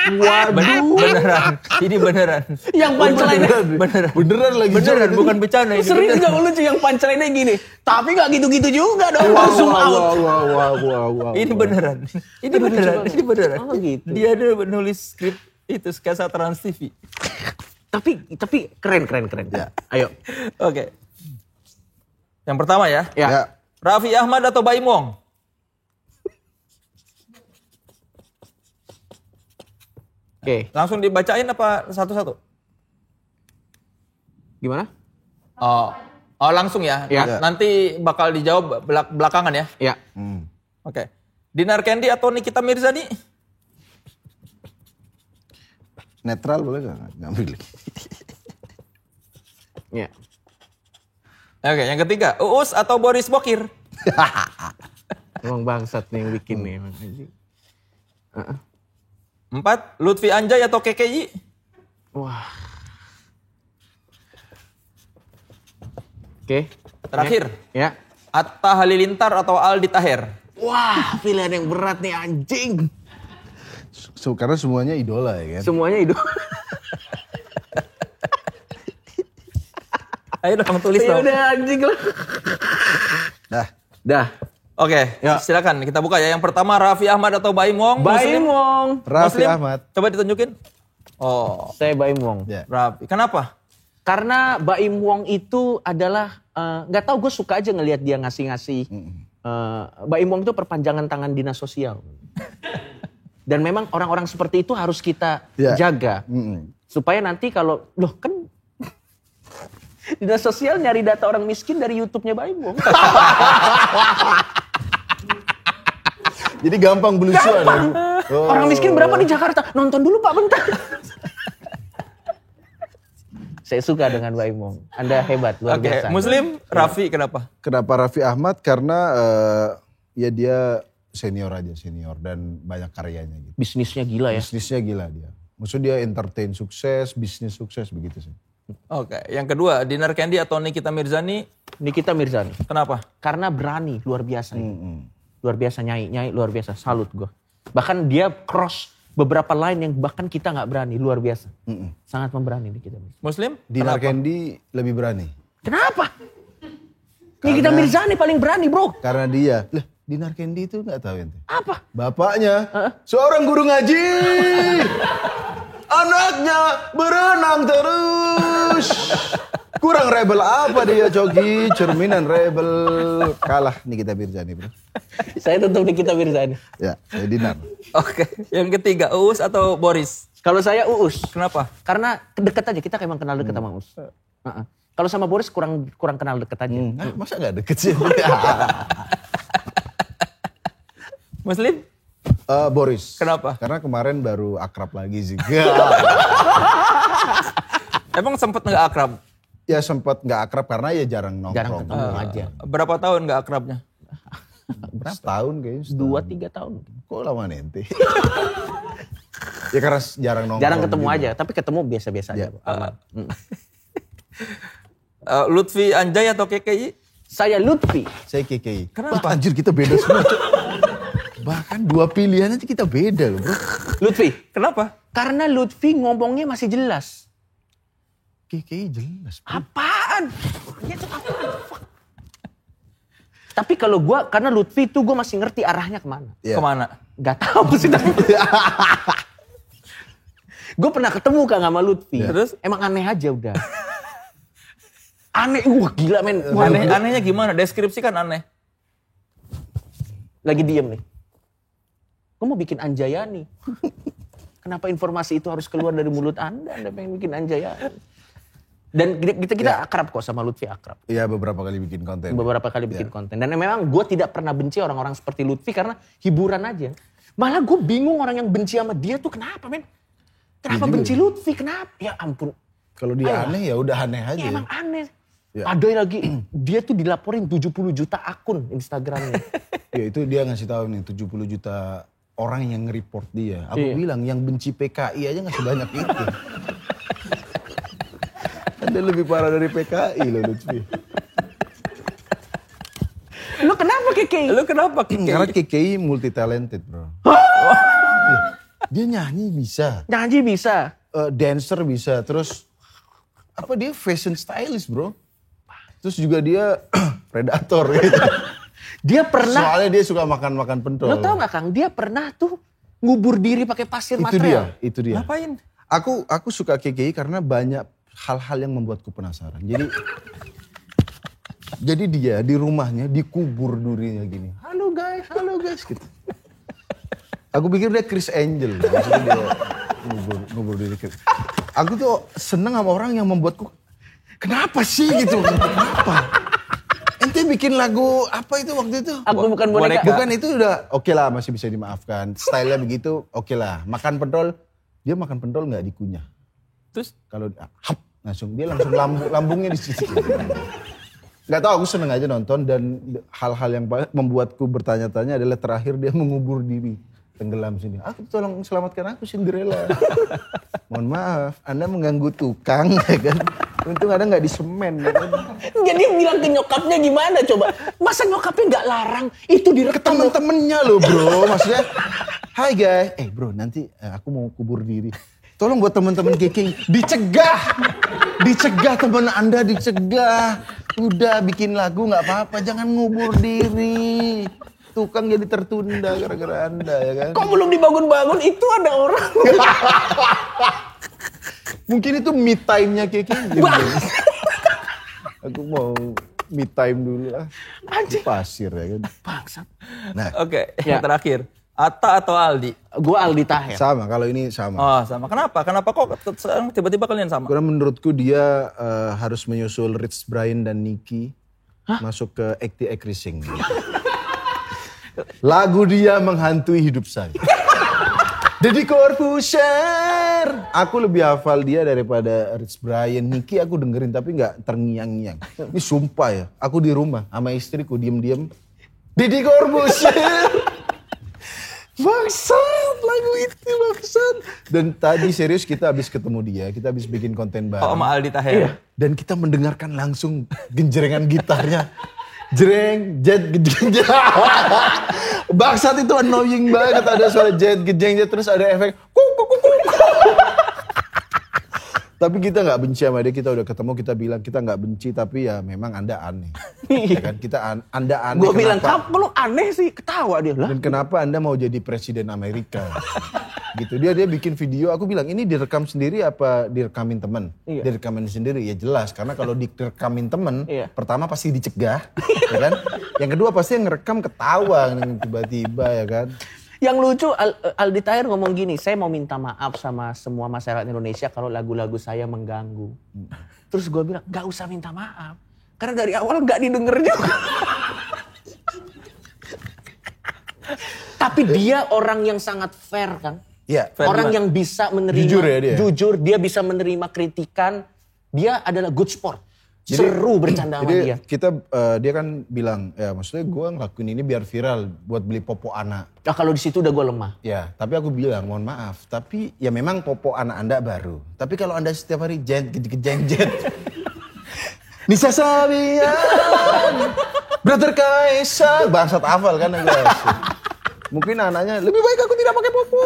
Waduh. Beneran. Ini beneran. Yang punchline Beneran lagi. Beneran, bukan bercanda ini. Sering juga lucu yang punchline-nya gini. Tapi gak gitu-gitu juga dong. Langsung out. Wow. Ini beneran. Ini beneran. Oh gitu. Dia ada menulis skrip itu sketsa Trans TV. Tapi keren. Ya. Ayo. Oke. Yang pertama ya. Ya. Raffi Ahmad atau Baim Wong? Oke. Langsung dibacain apa satu-satu? Gimana? Oh langsung ya? Ya. Nanti bakal dijawab belakangan ya? Ya. Oke. Dinar Candy atau Nikita Mirzani? Netral boleh nggak? Nggak pilih. Ya. Oke, yang ketiga, Uus atau Boris Bokir? Emang bangsat nih yang bikin nih. 4, Lutfi Anjay atau KKI? Wah. Oke. Terakhir, Ya. Atta Halilintar atau Aldi Taher? Wah, pilihan yang berat nih anjing. Karena semuanya idola ya kan. Semuanya hidup. Ayo dong, tulis Ya dong. udah anjing lah. Dah. Oke, silakan kita buka ya. Yang pertama, Raffi Ahmad atau Baim Wong? Baim Wong. Raffi Ahmad. Coba ditunjukin. Oh, Saya Baim Wong. Ya. Raffi. Kenapa? Karena Baim Wong itu adalah nggak tahu, gue suka aja ngelihat dia ngasih-ngasih. Baim Wong itu perpanjangan tangan dinas sosial. Dan memang orang-orang seperti itu harus kita jaga. Supaya nanti kalau, loh kan dinas sosial nyari data orang miskin dari YouTube-nya Baim Wong. Jadi gampang belusuan. Orang miskin berapa di Jakarta? Nonton dulu Pak bentar. Saya suka dengan Baim Wong. Anda hebat, luar biasa. Muslim, Raffi kenapa? Kenapa Raffi Ahmad? Karena ya dia senior dan banyak karyanya gitu. Bisnisnya gila ya. Bisnisnya gila dia. Maksudnya dia entertain sukses, bisnis sukses begitu sih. Oke, yang kedua, Dinar Kendi atau Nikita Mirzani? Nikita Mirzani. Kenapa? Karena berani, luar biasa. Luar biasa nyai luar biasa. Salut gue. Bahkan dia cross beberapa line yang bahkan kita nggak berani, luar biasa. Sangat memberani Nikita Mirzani. Muslim? Dinar Kenapa? Kendi lebih berani. Kenapa? Nikita Mirzani paling berani bro. Karena dia, lah Dinar Kendi itu nggak tahu ente. Apa? Bapaknya seorang guru ngaji. Anaknya berenang terus. Kurang rebel apa dia, Coki? Cerminan rebel. Kalah Nikita Mirzani, bro. Saya tetap Nikita Mirzani. Ya, saya Dinar. Oke, yang ketiga, Uus atau Boris? Kalau saya Uus. Kenapa? Karena deket aja, kita emang kenal deket sama Uus. Kalau sama Boris kurang kenal deket aja. Masa gak deket sih? Muslim? Boris. Kenapa? Karena kemarin baru akrab lagi sih. Emang sempet nggak akrab? Ya sempat nggak akrab karena ya jarang nongkrong. Jarang ketemu aja. Berapa tahun nggak akrabnya? Setahun kayaknya. 2-3 tahun. Kok lama nanti? Ya karena jarang nongkrong. Jarang ketemu juga. aja, tapi ketemu biasa-biasa aja. Aman. Lutfi Anjay atau KKI? Saya Lutfi. Saya KKI. Kenapa? Wah, anjir kita beda semua. Cok. Bahkan 2 pilihan aja kita beda loh bro. Lutfi. Kenapa? Karena Lutfi ngomongnya masih jelas. KKI jelas. Bro. Apaan? Ya, itu apaan? Fuck. Tapi kalau gue, karena Lutfi tuh gue masih ngerti arahnya kemana. Ya. Kemana? Gak tahu sih tapi. Gue pernah ketemu Kang sama Lutfi. Terus? Emang aneh aja udah. Aneh, gila men. Anehnya gimana? Deskripsikan aneh. Lagi diem nih. Gue mau bikin Anjayani. Kenapa informasi itu harus keluar dari mulut Anda? Anda pengen bikin Anjayani. Dan kita akrab kok sama Lutfi, akrab. Iya beberapa kali bikin konten. Beberapa kali bikin konten. Dan memang gue tidak pernah benci orang-orang seperti Lutfi karena hiburan aja. Malah gue bingung orang yang benci sama dia tuh kenapa men? Kenapa benci Lutfi? Kenapa? Ya ampun. Kalau dia aneh ya udah aneh aja. Ya emang aneh. Ya. Ada lagi, dia tuh dilaporin 70 juta akun Instagramnya. Ya itu dia ngasih tahu nih 70 juta orang yang nge-report dia. Aku Iya. bilang yang benci PKI aja gak sebanyak itu. Kan dia lebih parah dari PKI loh Lutfi. Lu kenapa KKI? Lu kenapa KKI? Karena KKI multi talented bro. Dia nyanyi bisa, Nyanyi bisa. dancer bisa, terus apa dia fashion stylist bro. Terus juga dia predator gitu. Dia pernah, Soalnya dia suka makan pentol. lo tau gak Kang, dia pernah tuh ngubur diri pakai pasir Itu material. dia, itu dia. Ngapain? Aku suka KKI karena banyak hal-hal yang membuatku penasaran. Jadi dia di rumahnya dikubur durinya gini. Halo guys gitu. Aku pikir dia Chris Angel. Maksudnya dia ngubur diri. Aku tuh seneng sama orang yang membuatku, kenapa sih gitu? Kenapa? Ente bikin lagu apa itu waktu itu? Aku bukan boneka. Bukan itu udah oke lah, masih bisa dimaafkan. Stylenya begitu oke lah. Makan pentol, dia makan pentol nggak dikunyah. Terus? Kalau langsung dia langsung lambungnya di situ. Gak tau, aku seneng aja nonton dan hal-hal yang membuatku bertanya-tanya adalah terakhir dia mengubur diri. Tenggelam sini. Aku tolong selamatkan aku Cinderella. Mohon maaf, Anda mengganggu tukang ya kan. Untung Anda gak di semen ya kan. Jadi bilang ke nyokapnya gimana coba? Masa nyokapnya gak larang? Itu direkam. Ke temen-temennya loh bro, maksudnya. Hai guys, bro nanti aku mau kubur diri. Tolong buat teman-teman Keking dicegah. Dicegah teman Anda, dicegah. Udah bikin lagu gak apa-apa, jangan ngubur diri. Tukang jadi tertunda gara-gara Anda ya kan. Kok belum dibangun-bangun itu ada orang. Mungkin itu me time-nya Keking. Aku mau me time dulu lah. Di pasir ya kan. Bangsat. Nah, Oke, yang terakhir. Atta atau Aldi? Gue Aldi Taher. sama kalau ini sama. Oh sama. Kenapa? Kenapa kok sekarang tiba-tiba kalian sama? Karena menurutku dia harus menyusul Rich Brian dan Nicky masuk ke ACT Racing. Lagu dia menghantui hidup saya. Deddy Corbuzier. Aku lebih hafal dia daripada Rich Brian. Nicky aku dengerin tapi gak terngiang-ngiang. Ini sumpah ya. Aku di rumah sama istriku diem-diem. Deddy Corbuzier. Bangsat lagu itu bangsat. Dan tadi serius kita habis ketemu dia. Kita habis bikin konten bareng. Oh sama Aldi Taher. Dan kita mendengarkan langsung genjrengan gitarnya. Jreng, jet, gejeng, jet. Bangsat itu annoying banget. Ada suara jet, gejeng, jet. Terus ada efek. Kuk, kuk, kuk, kuk. Tapi kita gak benci sama dia. Kita udah ketemu, kita bilang kita gak benci. Tapi ya memang Anda aneh. Ya kan? Anda aneh. Gue bilang, kamu lu aneh sih. Ketawa dia lah. Dan kenapa Anda mau jadi presiden Amerika? Gitu. Dia bikin video, aku bilang ini direkam sendiri apa direkamin temen? Iya. Direkamin sendiri, ya jelas. Karena kalau direkamin temen, Iya. pertama pasti dicegah, ya kan? Yang kedua pasti yang ngerekam ketawa tiba-tiba, ya kan? Yang lucu Aldi Taher ngomong gini, saya mau minta maaf sama semua masyarakat Indonesia kalau lagu-lagu saya mengganggu. Terus gue bilang, gak usah minta maaf. Karena dari awal gak didengar juga. Tapi dia orang yang sangat fair kan. Iya. Orang yang bisa menerima, Jujur ya dia? Jujur, dia bisa menerima kritikan. Dia adalah good sport. Seru bercanda sama dia. Dia kan bilang, ya maksudnya gue ngelakuin ini biar viral, buat beli popo anak. Nah, kalau di situ udah gue lemah. Ya, tapi aku bilang, mohon maaf, tapi ya memang popo anak Anda baru. Tapi kalau Anda setiap hari jet. Nisa Sabian, Brother Kaisang, bangsat hafal kan guys. Mungkin anaknya, lebih baik aku tidak pakai popo.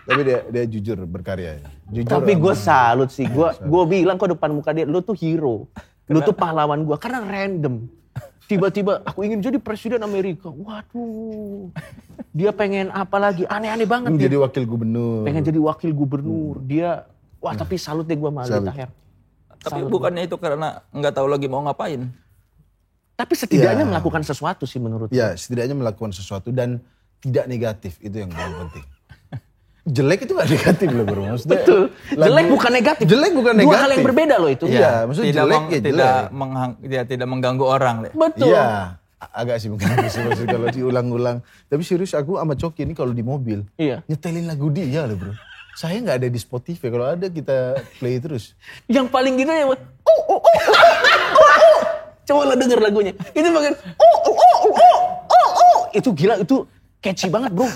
Tapi dia jujur berkarya. Jujur. Tapi gue salut sih. Gue bilang kok depan muka dia, lu tuh hero. Lu tuh pahlawan gue. Karena random. Tiba-tiba aku ingin jadi presiden Amerika. Waduh. Dia pengen apa lagi? Aneh-aneh banget. Jadi wakil gubernur. Pengen jadi wakil gubernur. Dia, wah tapi salut deh gue sama Aldi Taher. Tapi bukannya itu karena nggak tahu lagi mau ngapain? Tapi setidaknya melakukan sesuatu sih menurut gue. Ya, setidaknya melakukan sesuatu dan tidak negatif. Itu yang paling penting. Jelek itu gak negatif loh bro. Maksudnya, betul. Jelek bukan negatif. Jelek bukan negatif. Dua hal yang berbeda loh itu. Iya, maksudnya jelek ya jelek. Tidak mengganggu orang. Betul. Iya, agak sih mengganggu sih maksudnya kalau diulang-ulang. Tapi serius aku sama Coki ini kalau di mobil, nyetelin lagu dia loh bro. Saya gak ada di Spotify, kalau ada kita play terus. Yang paling gitu ya, coba lo denger lagunya. Itu bagian, itu gila, itu catchy banget bro.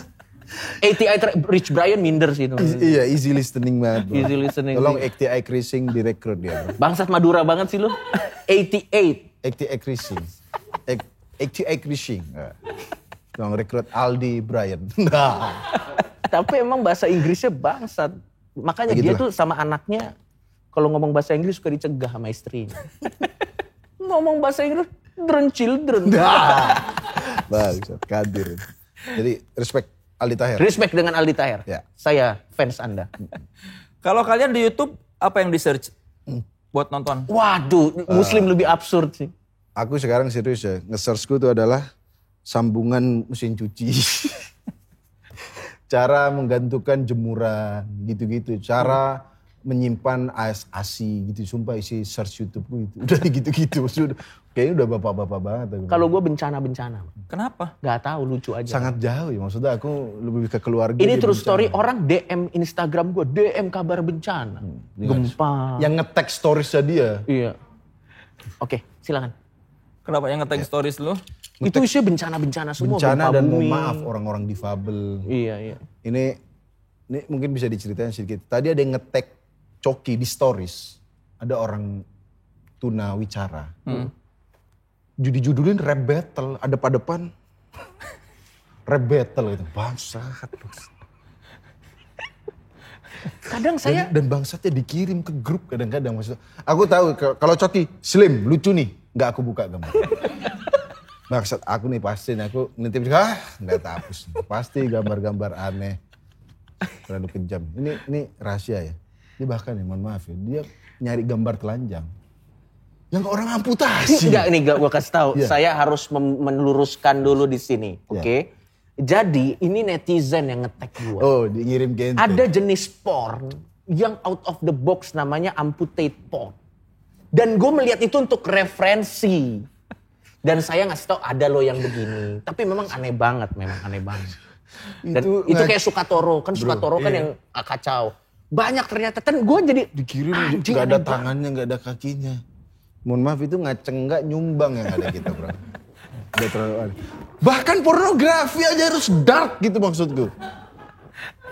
ATI Rich Brian minder sih itu. Iya, easy listening banget bro. Easy listening. Tolong ATI Racing direkrut dia bro. Bangsat Madura banget sih lu. 88. ATI Racing. ATI Racing. Tolong rekrut Aldi Brian. Tapi emang bahasa Inggrisnya bangsat. Makanya dia tuh sama anaknya, kalau ngomong bahasa Inggris suka dicegah sama istrinya. Ngomong bahasa Inggris, children. Bangsat, kadir. Jadi respect Aldi Taher. Respect dengan Aldi Taher. Ya. Saya fans Anda. Kalau kalian di YouTube, apa yang di-search buat nonton? Waduh, Muslim lebih absurd sih. Aku sekarang serius ya, nge-searchku itu adalah sambungan mesin cuci. Cara menggantungkan jemuran, gitu-gitu. Cara menyimpan ASI gitu, sumpah isi search YouTube-ku itu. Udah gitu-gitu, kayaknya udah bapak-bapak banget. Kalau gue bencana. Kenapa? Gak tahu, lucu aja. Sangat jauh ya, maksudnya aku lebih ke keluarga. Ini true story, orang DM Instagram gue, DM kabar bencana. Gempa. Yang nge-tag storiesnya dia. Iya. Oke, silakan. Kenapa yang nge-tag stories lu? Itu isinya bencana-bencana semua. Bencana dan bumi. mohon maaf orang-orang difabel. Iya. Ini mungkin bisa diceritain sedikit. Tadi ada yang nge-tag Coki di stories. Ada orang tuna wicara. Judulin rap battle. Ada pada depan. Rap battle itu. Bangsat. Kadang saya... Dan bangsatnya dikirim ke grup kadang-kadang. Maksudnya, aku tahu kalau Coki slim, lucu nih. Nggak aku buka gambar. Bangsat aku nih pasti. Aku nitip, nggak hapus. Pasti gambar-gambar aneh. Terlalu kejam. Ini rahasia ya. Dia bahkan ya, mohon maaf ya, dia nyari gambar telanjang. Yang orang amputasi. Enggak, nih gue kasih tahu. Yeah. Saya harus meluruskan dulu di sini, oke? Jadi ini netizen yang nge-tag gue. Oh, dia ngirim ke ente. Ada jenis porn yang out of the box namanya amputate porn. Dan gue melihat itu untuk referensi. Dan saya ngasih tahu ada loh yang begini. Tapi memang aneh banget. Dan itu kayak Sukatoro. Kan Sukatoro kan yang kacau. Banyak ternyata. Kan gue jadi dikirim gak ada tangannya, gak ada kakinya. Mohon maaf itu ngaceng gak nyumbang yang ada kita bro. Udah terlalu aneh. Bahkan pornografi aja harus dark gitu maksudku.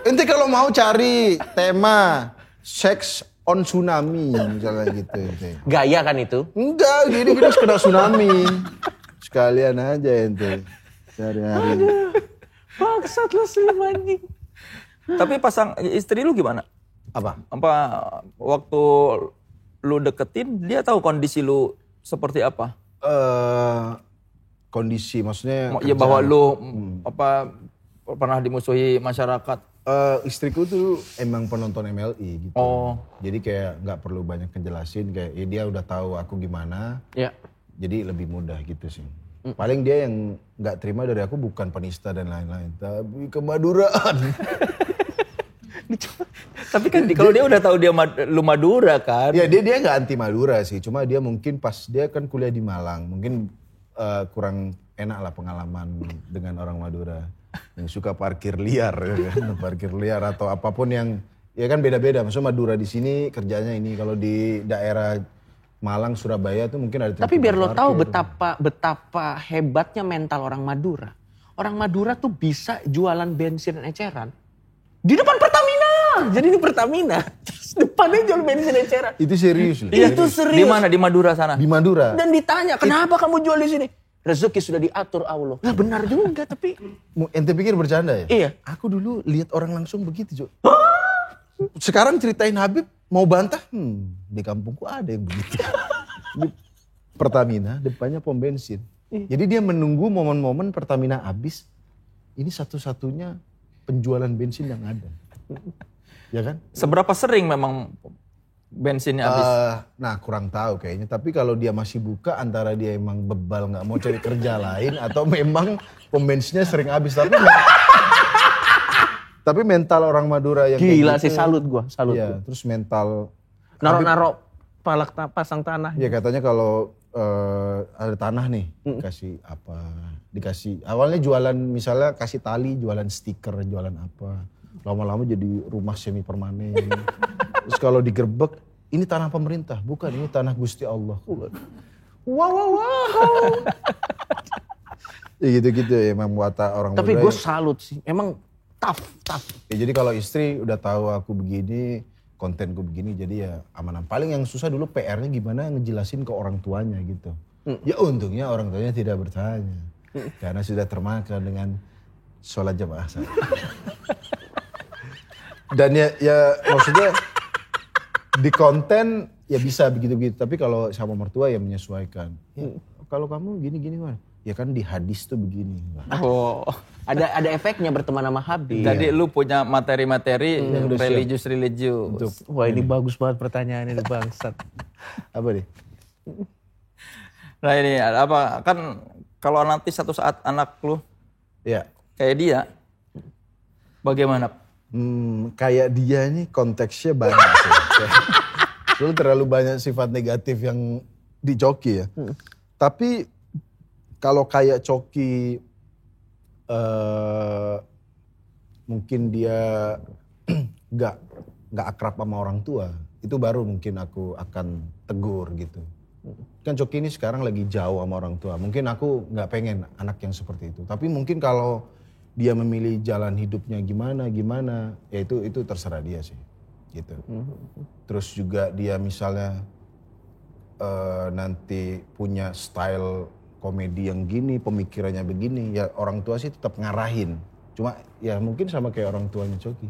Ente kalau mau cari tema seks on tsunami misalnya gitu ente. Gaya kan itu? Enggak, gini kita kena tsunami. Sekalian aja ente. Cari-hari. Bangsat lu Slim anjing. Tapi istri lu gimana? Apa? Waktu lu deketin dia tahu kondisi lu seperti apa? Kondisi maksudnya ya bahwa lu pernah dimusuhi masyarakat. Istriku tuh emang penonton MLI gitu. Oh. Jadi kayak nggak perlu banyak ngejelasin, kayak dia udah tahu aku gimana. Ya. Jadi lebih mudah gitu sih. Paling dia yang nggak terima dari aku bukan penista dan lain-lain, tapi kemaduraan. Tapi kan kalau dia udah tahu lu Madura kan. Ya dia nggak anti Madura sih, cuma dia mungkin pas dia kan kuliah di Malang, mungkin kurang enak lah pengalaman dengan orang Madura yang suka parkir liar, ya kan? Parkir liar atau apapun yang ya kan beda-beda. Maksudnya Madura di sini kerjanya ini, kalau di daerah Malang, Surabaya tuh mungkin ada. Tapi biar lo tahu betapa hebatnya mental orang Madura. Orang Madura tuh bisa jualan bensin eceran di depan Pertamina. Jadi di Pertamina, terus depannya jual bensin eceran. Itu serius loh. Iya, itu serius. Di mana? Di Madura sana? Di Madura. Dan ditanya, kenapa kamu jual di sini? Rezeki sudah diatur Allah. Nah benar juga, tapi... Ente pikir bercanda ya? Iya. Aku dulu lihat orang langsung begitu, Jo. Sekarang ceritain Habib, mau bantah? Di kampungku ada yang begitu. Di Pertamina, depannya pom bensin. Jadi dia menunggu momen-momen Pertamina habis. Ini satu-satunya penjualan bensin yang ada. Ya kan? Seberapa sering memang bensinnya habis? Nah kurang tahu kayaknya. Tapi kalau dia masih buka, antara dia emang bebal gak mau cari kerja lain, atau memang pom bensinnya sering habis. Tapi mental orang Madura yang gila gitu, sih, salut gua, salut. Iya, terus mental... Naro-naro pasang tanah. Ya katanya kalau ada tanah nih, dikasih apa, awalnya jualan misalnya kasih tali, jualan stiker, jualan apa. Lama-lama jadi rumah semi permanen. Terus kalau digerebek, ini tanah pemerintah, bukan, ini tanah Gusti Allah. Wow. Ya gitu-gitu ya emang watak orang Tapi muda. gue salut sih, emang tough. Ya jadi kalau istri udah tahu aku begini, kontenku begini, jadi ya aman. Paling yang susah dulu PR-nya gimana ngejelasin ke orang tuanya gitu. Ya untungnya orang tuanya tidak bertanya. Karena sudah termakan dengan sholat jamaah saya. Dan ya maksudnya di konten ya bisa begitu-begitu. Tapi kalau sama mertua ya menyesuaikan. Ya, kalau kamu gini-gini mah. Ya kan di hadis tuh begini. Oh, ada efeknya berteman sama Habib. jadi lu punya materi-materi religius. Wah ini bagus banget pertanyaannya, bangsat. Apa nih? Nah ini apa, kan kalau nanti satu saat anak lu Ya. kayak dia, bagaimana? Kayak dia nih konteksnya banyak sih. Soalnya terlalu banyak sifat negatif yang di Coki ya. Tapi kalau kayak Coki mungkin dia nggak akrab sama orang tua, itu baru mungkin aku akan tegur gitu. Kan Coki ini sekarang lagi jauh sama orang tua. Mungkin aku nggak pengen anak yang seperti itu. Tapi mungkin kalau dia memilih jalan hidupnya gimana, ya itu terserah dia sih, gitu. Terus juga dia misalnya nanti punya style komedi yang gini, pemikirannya begini, ya orang tua sih tetap ngarahin. Cuma ya mungkin sama kayak orang tuanya Coki.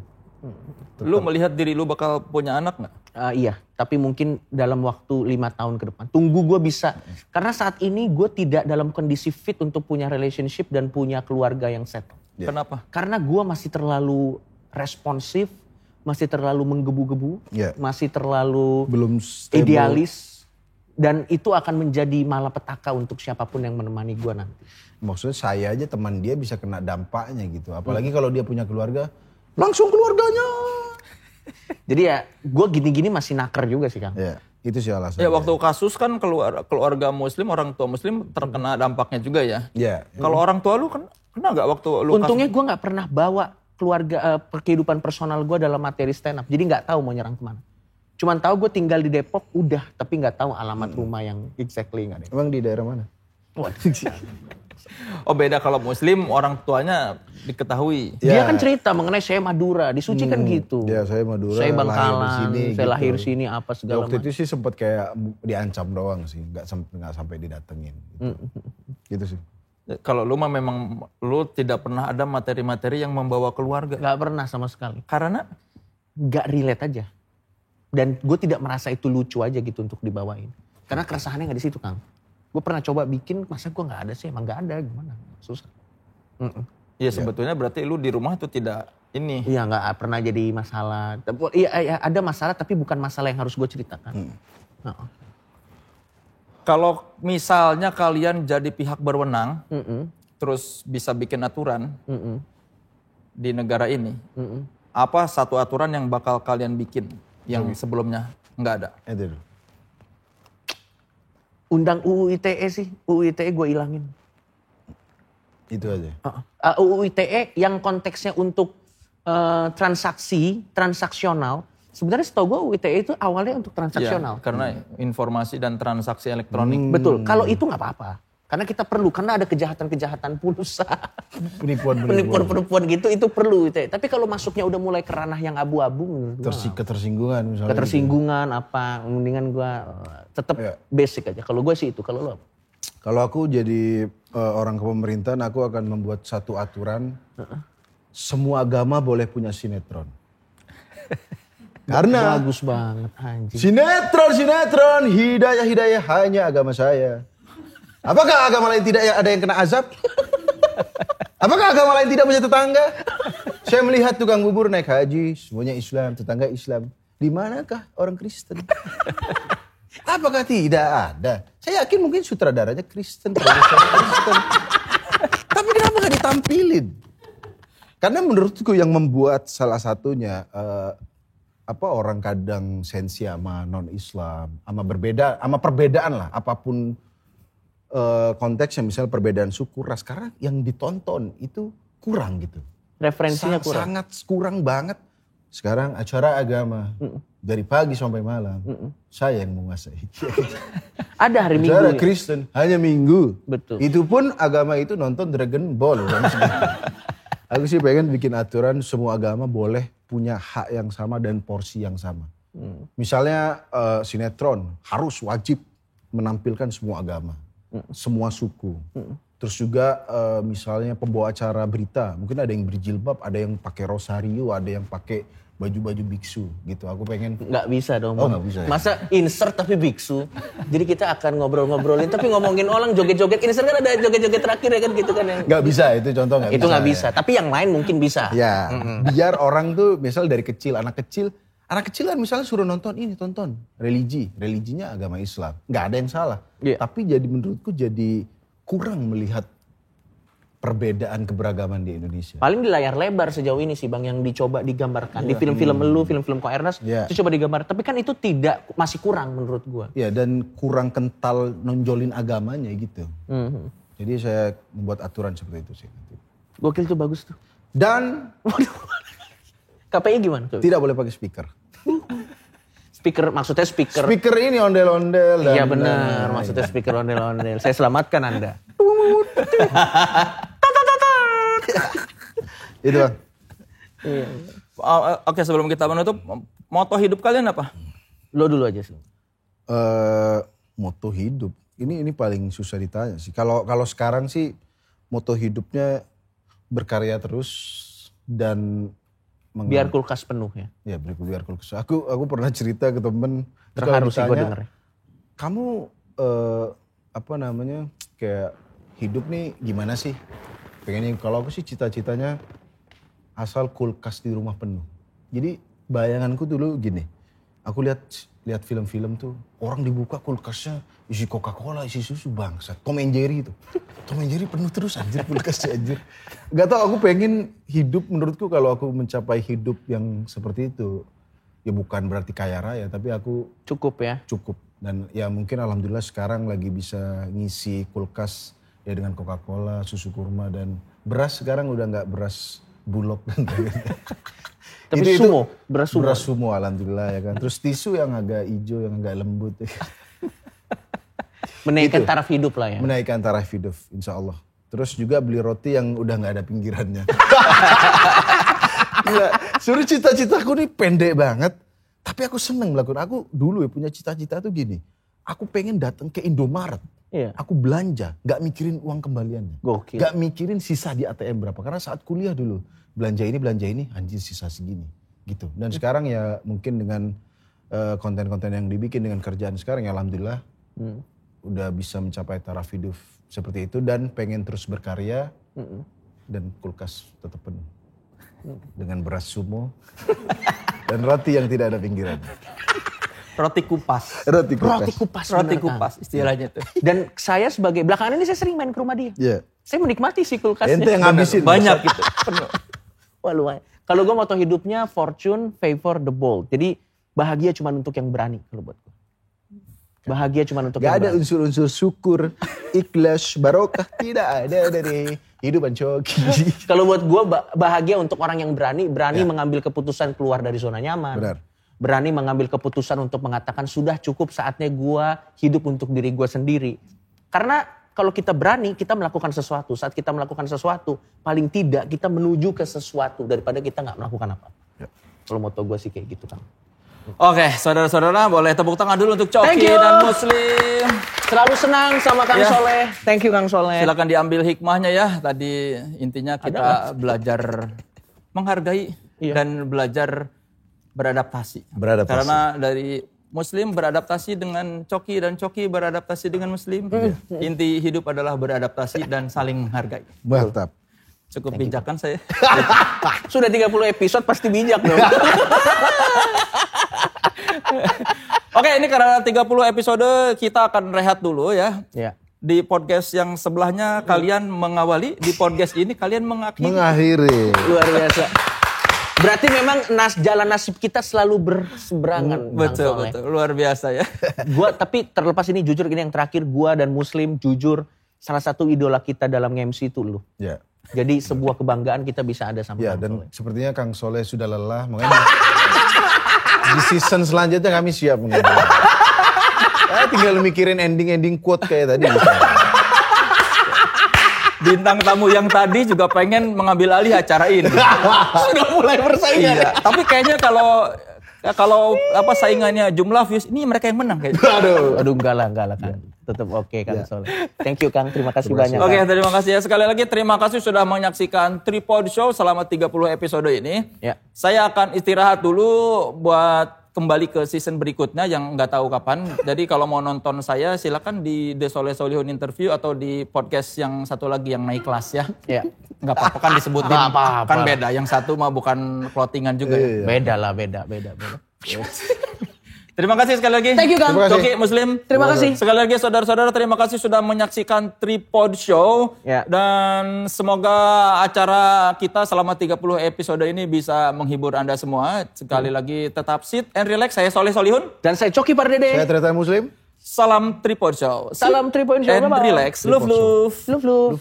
Lu melihat diri lu bakal punya anak nggak? Iya, tapi mungkin dalam waktu 5 tahun ke depan. Tunggu gue bisa. Karena saat ini gue tidak dalam kondisi fit untuk punya relationship dan punya keluarga yang settle. Yeah. Kenapa? Karena gue masih terlalu responsif, masih terlalu menggebu-gebu, masih terlalu belum stable. Idealis. Dan itu akan menjadi malapetaka untuk siapapun yang menemani gue nanti. Maksudnya saya aja teman dia bisa kena dampaknya gitu. Apalagi kalau dia punya keluarga, langsung keluarganya. Jadi ya gue gini-gini masih naker juga sih Kang. Ya, itu sih alasannya. Ya waktu kasus kan keluarga muslim, orang tua muslim terkena dampaknya juga ya. Iya. Kalau orang tua lu kena nggak waktu lu Untungnya gue nggak pernah bawa keluarga kehidupan personal gue dalam materi stand up. Jadi nggak tahu mau nyerang kemana. Cuman tahu gue tinggal di Depok udah, tapi nggak tahu alamat rumah yang exactly nggak ada. Emang di daerah mana? Oh beda kalau muslim orang tuanya diketahui. Dia kan cerita mengenai saya Madura, disucikan gitu. Ya saya Madura, saya lahir Bangkalan, di sini, saya gitu. lahir sini apa Ya, segala waktu macam. itu sih sempat kayak diancam doang sih, nggak sampai didatengin. Gitu sih. Kalau lu mah memang lu tidak pernah ada materi-materi yang membawa keluarga. Gak pernah sama sekali. Karena Gak relate aja. Dan gue tidak merasa itu lucu aja gitu untuk dibawain. Karena keresahannya gak di situ Kang. Gue pernah coba bikin, masa gue gak ada sih, emang gak ada gimana. Susah. ya sebetulnya berarti lu di rumah itu tidak ini. Iya gak pernah jadi masalah. Iya ada masalah tapi bukan masalah yang harus gue ceritakan. Kalau misalnya kalian jadi pihak berwenang, terus bisa bikin aturan di negara ini, apa satu aturan yang bakal kalian bikin yang sebelumnya nggak ada? Itu dulu. Undang UU ITE sih, UU ITE gue ilangin. Itu aja. UU ITE yang konteksnya untuk transaksional. Sebenarnya setahu gue UU ITE itu awalnya untuk transaksional. Ya, karena informasi dan transaksi elektronik. Betul, kalau itu gak apa-apa. Karena kita perlu, karena ada kejahatan-kejahatan pulsa. Penipuan-penipuan gitu, itu perlu ITE. Tapi kalau masuknya udah mulai ke ranah yang abu-abu. Ketersinggungan misalnya. Ketersinggungan apa, mendingan gue tetap basic aja. Kalau gue sih itu, kalau lo apa? Kalau aku jadi orang kepemerintahan, aku akan membuat satu aturan. Semua agama boleh punya sinetron. Karena bagus banget anjing. Sinetron, hidayah hanya agama saya. Apakah agama lain tidak ada yang kena azab? Apakah agama lain tidak punya tetangga? Saya melihat tukang bubur naik haji, semuanya Islam, tetangga Islam. Di manakah orang Kristen? Apakah tidak ada? Saya yakin mungkin sutradaranya Kristen, produsernya Kristen. Tapi kenapa gak ditampilin? Karena menurutku yang membuat salah satunya orang kadang sensi sama non-Islam, sama perbedaan lah, apapun konteksnya, misalnya perbedaan suku, ras, karena yang ditonton itu kurang gitu. Referensinya kurang. Sangat kurang banget. Sekarang acara agama, dari pagi sampai malam, saya yang menguasai. Ada hari Minggu. Acara Kristen, hanya Minggu. Betul. Itu pun agama itu nonton Dragon Ball. Aku sih pengen bikin aturan semua agama boleh punya hak yang sama dan porsi yang sama. Misalnya sinetron harus wajib menampilkan semua agama, semua suku. Terus juga misalnya pembawa acara berita, mungkin ada yang berjilbab, ada yang pakai rosario, ada yang pakai baju-baju biksu gitu. Aku pengen. Nggak bisa dong. Oh nggak bisa ya? Masa insert tapi biksu. Jadi kita akan ngobrol-ngobrolin tapi ngomongin orang joget-joget. Insert kan ada joget-joget terakhir ya kan gitu kan. Yang... Nggak bisa, itu contoh nggak bisa. Itu nggak bisa, tapi yang lain mungkin bisa. Ya, biar orang tuh misal dari kecil, anak kecil kan misalnya suruh nonton religinya agama Islam. Nggak ada yang salah. Yeah. Tapi jadi menurutku jadi kurang melihat perbedaan keberagaman di Indonesia. Paling di layar lebar sejauh ini sih Bang yang dicoba digambarkan. Di film-film film-film Ko Ernest itu coba digambar. Tapi kan itu masih kurang menurut gua. Ya, dan kurang kental nonjolin agamanya gitu. Jadi saya membuat aturan seperti itu sih. Gokil tuh, bagus tuh. Dan KPI gimana tuh? tidak boleh pakai speaker. Maksudnya speaker. Speaker ini ondel-ondel. Iya benar, maksudnya speaker ondel-ondel. Saya selamatkan Anda. Itu Bang. Iya. Oke, sebelum kita menutup, moto hidup kalian apa? Lo dulu aja sih. Moto hidup. Ini paling susah ditanya sih. Kalau sekarang sih moto hidupnya berkarya terus dan biar kulkas penuh ya. Ya, biar kulkas. Aku pernah cerita ke temen. Terharu sih gue denger. Kamu kayak hidup nih gimana sih? Pengennya, kalau aku sih cita-citanya asal kulkas di rumah penuh. Jadi bayanganku dulu gini. Aku lihat film-film tuh orang dibuka kulkasnya isi Coca-Cola, isi susu, bangsat. Tom and Jerry itu. Tom and Jerry penuh terus anjir kulkasnya anjir. Gak tau, aku pengen hidup, menurutku kalau aku mencapai hidup yang seperti itu, ya bukan berarti kaya raya, tapi aku cukup ya. Cukup. Dan ya mungkin alhamdulillah sekarang lagi bisa ngisi kulkas ya dengan Coca-Cola, susu kurma, dan beras sekarang udah gak beras Bulog dan tapi beras sumo alhamdulillah ya kan. Terus tisu yang agak hijau, yang agak lembut. Ya. Menaikkan taraf hidup lah ya. Menaikkan taraf hidup insya Allah. Terus juga beli roti yang udah gak ada pinggirannya. Gila, seluruh cita-citaku nih pendek banget. Tapi aku seneng melakukan. Aku dulu ya punya cita-cita tuh gini. Aku pengen datang ke Indomaret. Iya. Aku belanja, gak mikirin uang kembaliannya. Gokil. Gak mikirin sisa di ATM berapa. Karena saat kuliah dulu, belanja ini, anjir sisa segini. Gitu. Dan sekarang ya mungkin dengan konten-konten yang dibikin dengan kerjaan sekarang ya alhamdulillah. Udah bisa mencapai taraf hidup seperti itu. Dan pengen terus berkarya. Dan kulkas tetap penuh. Dengan beras sumo. Dan roti yang tidak ada pinggiran. Roti kupas istilahnya tuh. Dan saya sebagai belakangan ini saya sering main ke rumah dia. Iya. Saya menikmati si kulkasnya. Ente yang ngabisin banyak gitu. Wah lumayan. Kalau gue moto hidupnya fortune favor the bold. Jadi bahagia cuma untuk yang berani kalau buat gue. Bahagia cuma untuk yang berani. Gak ada unsur-unsur syukur, ikhlas, barokah, tidak ada dari hidupan Coki. Kalau buat gue bahagia untuk orang yang berani mengambil keputusan keluar dari zona nyaman. Benar. Berani mengambil keputusan untuk mengatakan sudah cukup saatnya gue hidup untuk diri gue sendiri. Karena kalau kita berani, kita melakukan sesuatu. Saat kita melakukan sesuatu, paling tidak kita menuju ke sesuatu daripada kita gak melakukan apa. Ya. Kalau moto gue sih kayak gitu Kang. Oke, saudara-saudara boleh tepuk tangan dulu untuk Coki dan Muslim. Selalu senang sama Kang Soleh. Thank you Kang Soleh. Silakan diambil hikmahnya ya. Tadi intinya kita belajar menghargai dan belajar beradaptasi. Karena dari Muslim beradaptasi dengan Coki dan Coki beradaptasi dengan Muslim. Inti hidup adalah beradaptasi dan saling menghargai. Mantap. Cukup bijak kan saya? Sudah 30 episode pasti bijak dong. Oke, ini karena 30 episode kita akan rehat dulu ya. Iya. Di podcast yang sebelahnya kalian mengawali, di podcast ini kalian mengakhiri. Luar biasa. Berarti memang jalan nasib kita selalu berseberangan. Betul, luar biasa ya. Tapi terlepas ini jujur ini yang terakhir, gua dan Muslim jujur salah satu idola kita dalam MC itu lu. Ya. Jadi sebuah kebanggaan kita bisa ada sama Kang dan Soleh. Sepertinya Kang Soleh sudah lelah, makanya di season selanjutnya kami siap mengambil. Tinggal mikirin ending quote kayak tadi. Bintang tamu yang tadi juga pengen mengambil alih acara ini. Sudah mulai bersaing. Iya, tapi kayaknya kalau saingannya jumlah views, ini mereka yang menang kayaknya. Aduh enggak lah Kang. Tetap oke Kang Soleh. Thank you Kang, terima kasih banyak. Oke, terima kasih ya. Sekali lagi terima kasih sudah menyaksikan Tripod Show selama 30 episode ini. Ya. Saya akan istirahat dulu buat kembali ke season berikutnya yang nggak tahu kapan. Jadi kalau mau nonton saya silakan di The Soleh Solihun Interview atau di podcast yang satu lagi yang naik kelas ya. Iya. Nggak apa-apa kan disebutin. Kan beda. Yang satu mah bukan clothingan juga ya. Beda lah, beda. Terima kasih sekali lagi. Thank you, Kang. Coki Muslim. Terima kasih. Sekali lagi saudara-saudara, terima kasih sudah menyaksikan Tripod Show. Ya. Dan semoga acara kita selama 30 episode ini bisa menghibur Anda semua. Sekali lagi tetap sit and relax. Saya Soleh Solihun. Dan saya Coki Pardede. Saya Tirta Muslim. Salam Tripod Show. Salam Tripod Show. And Bye-bye. relax. Love. Love.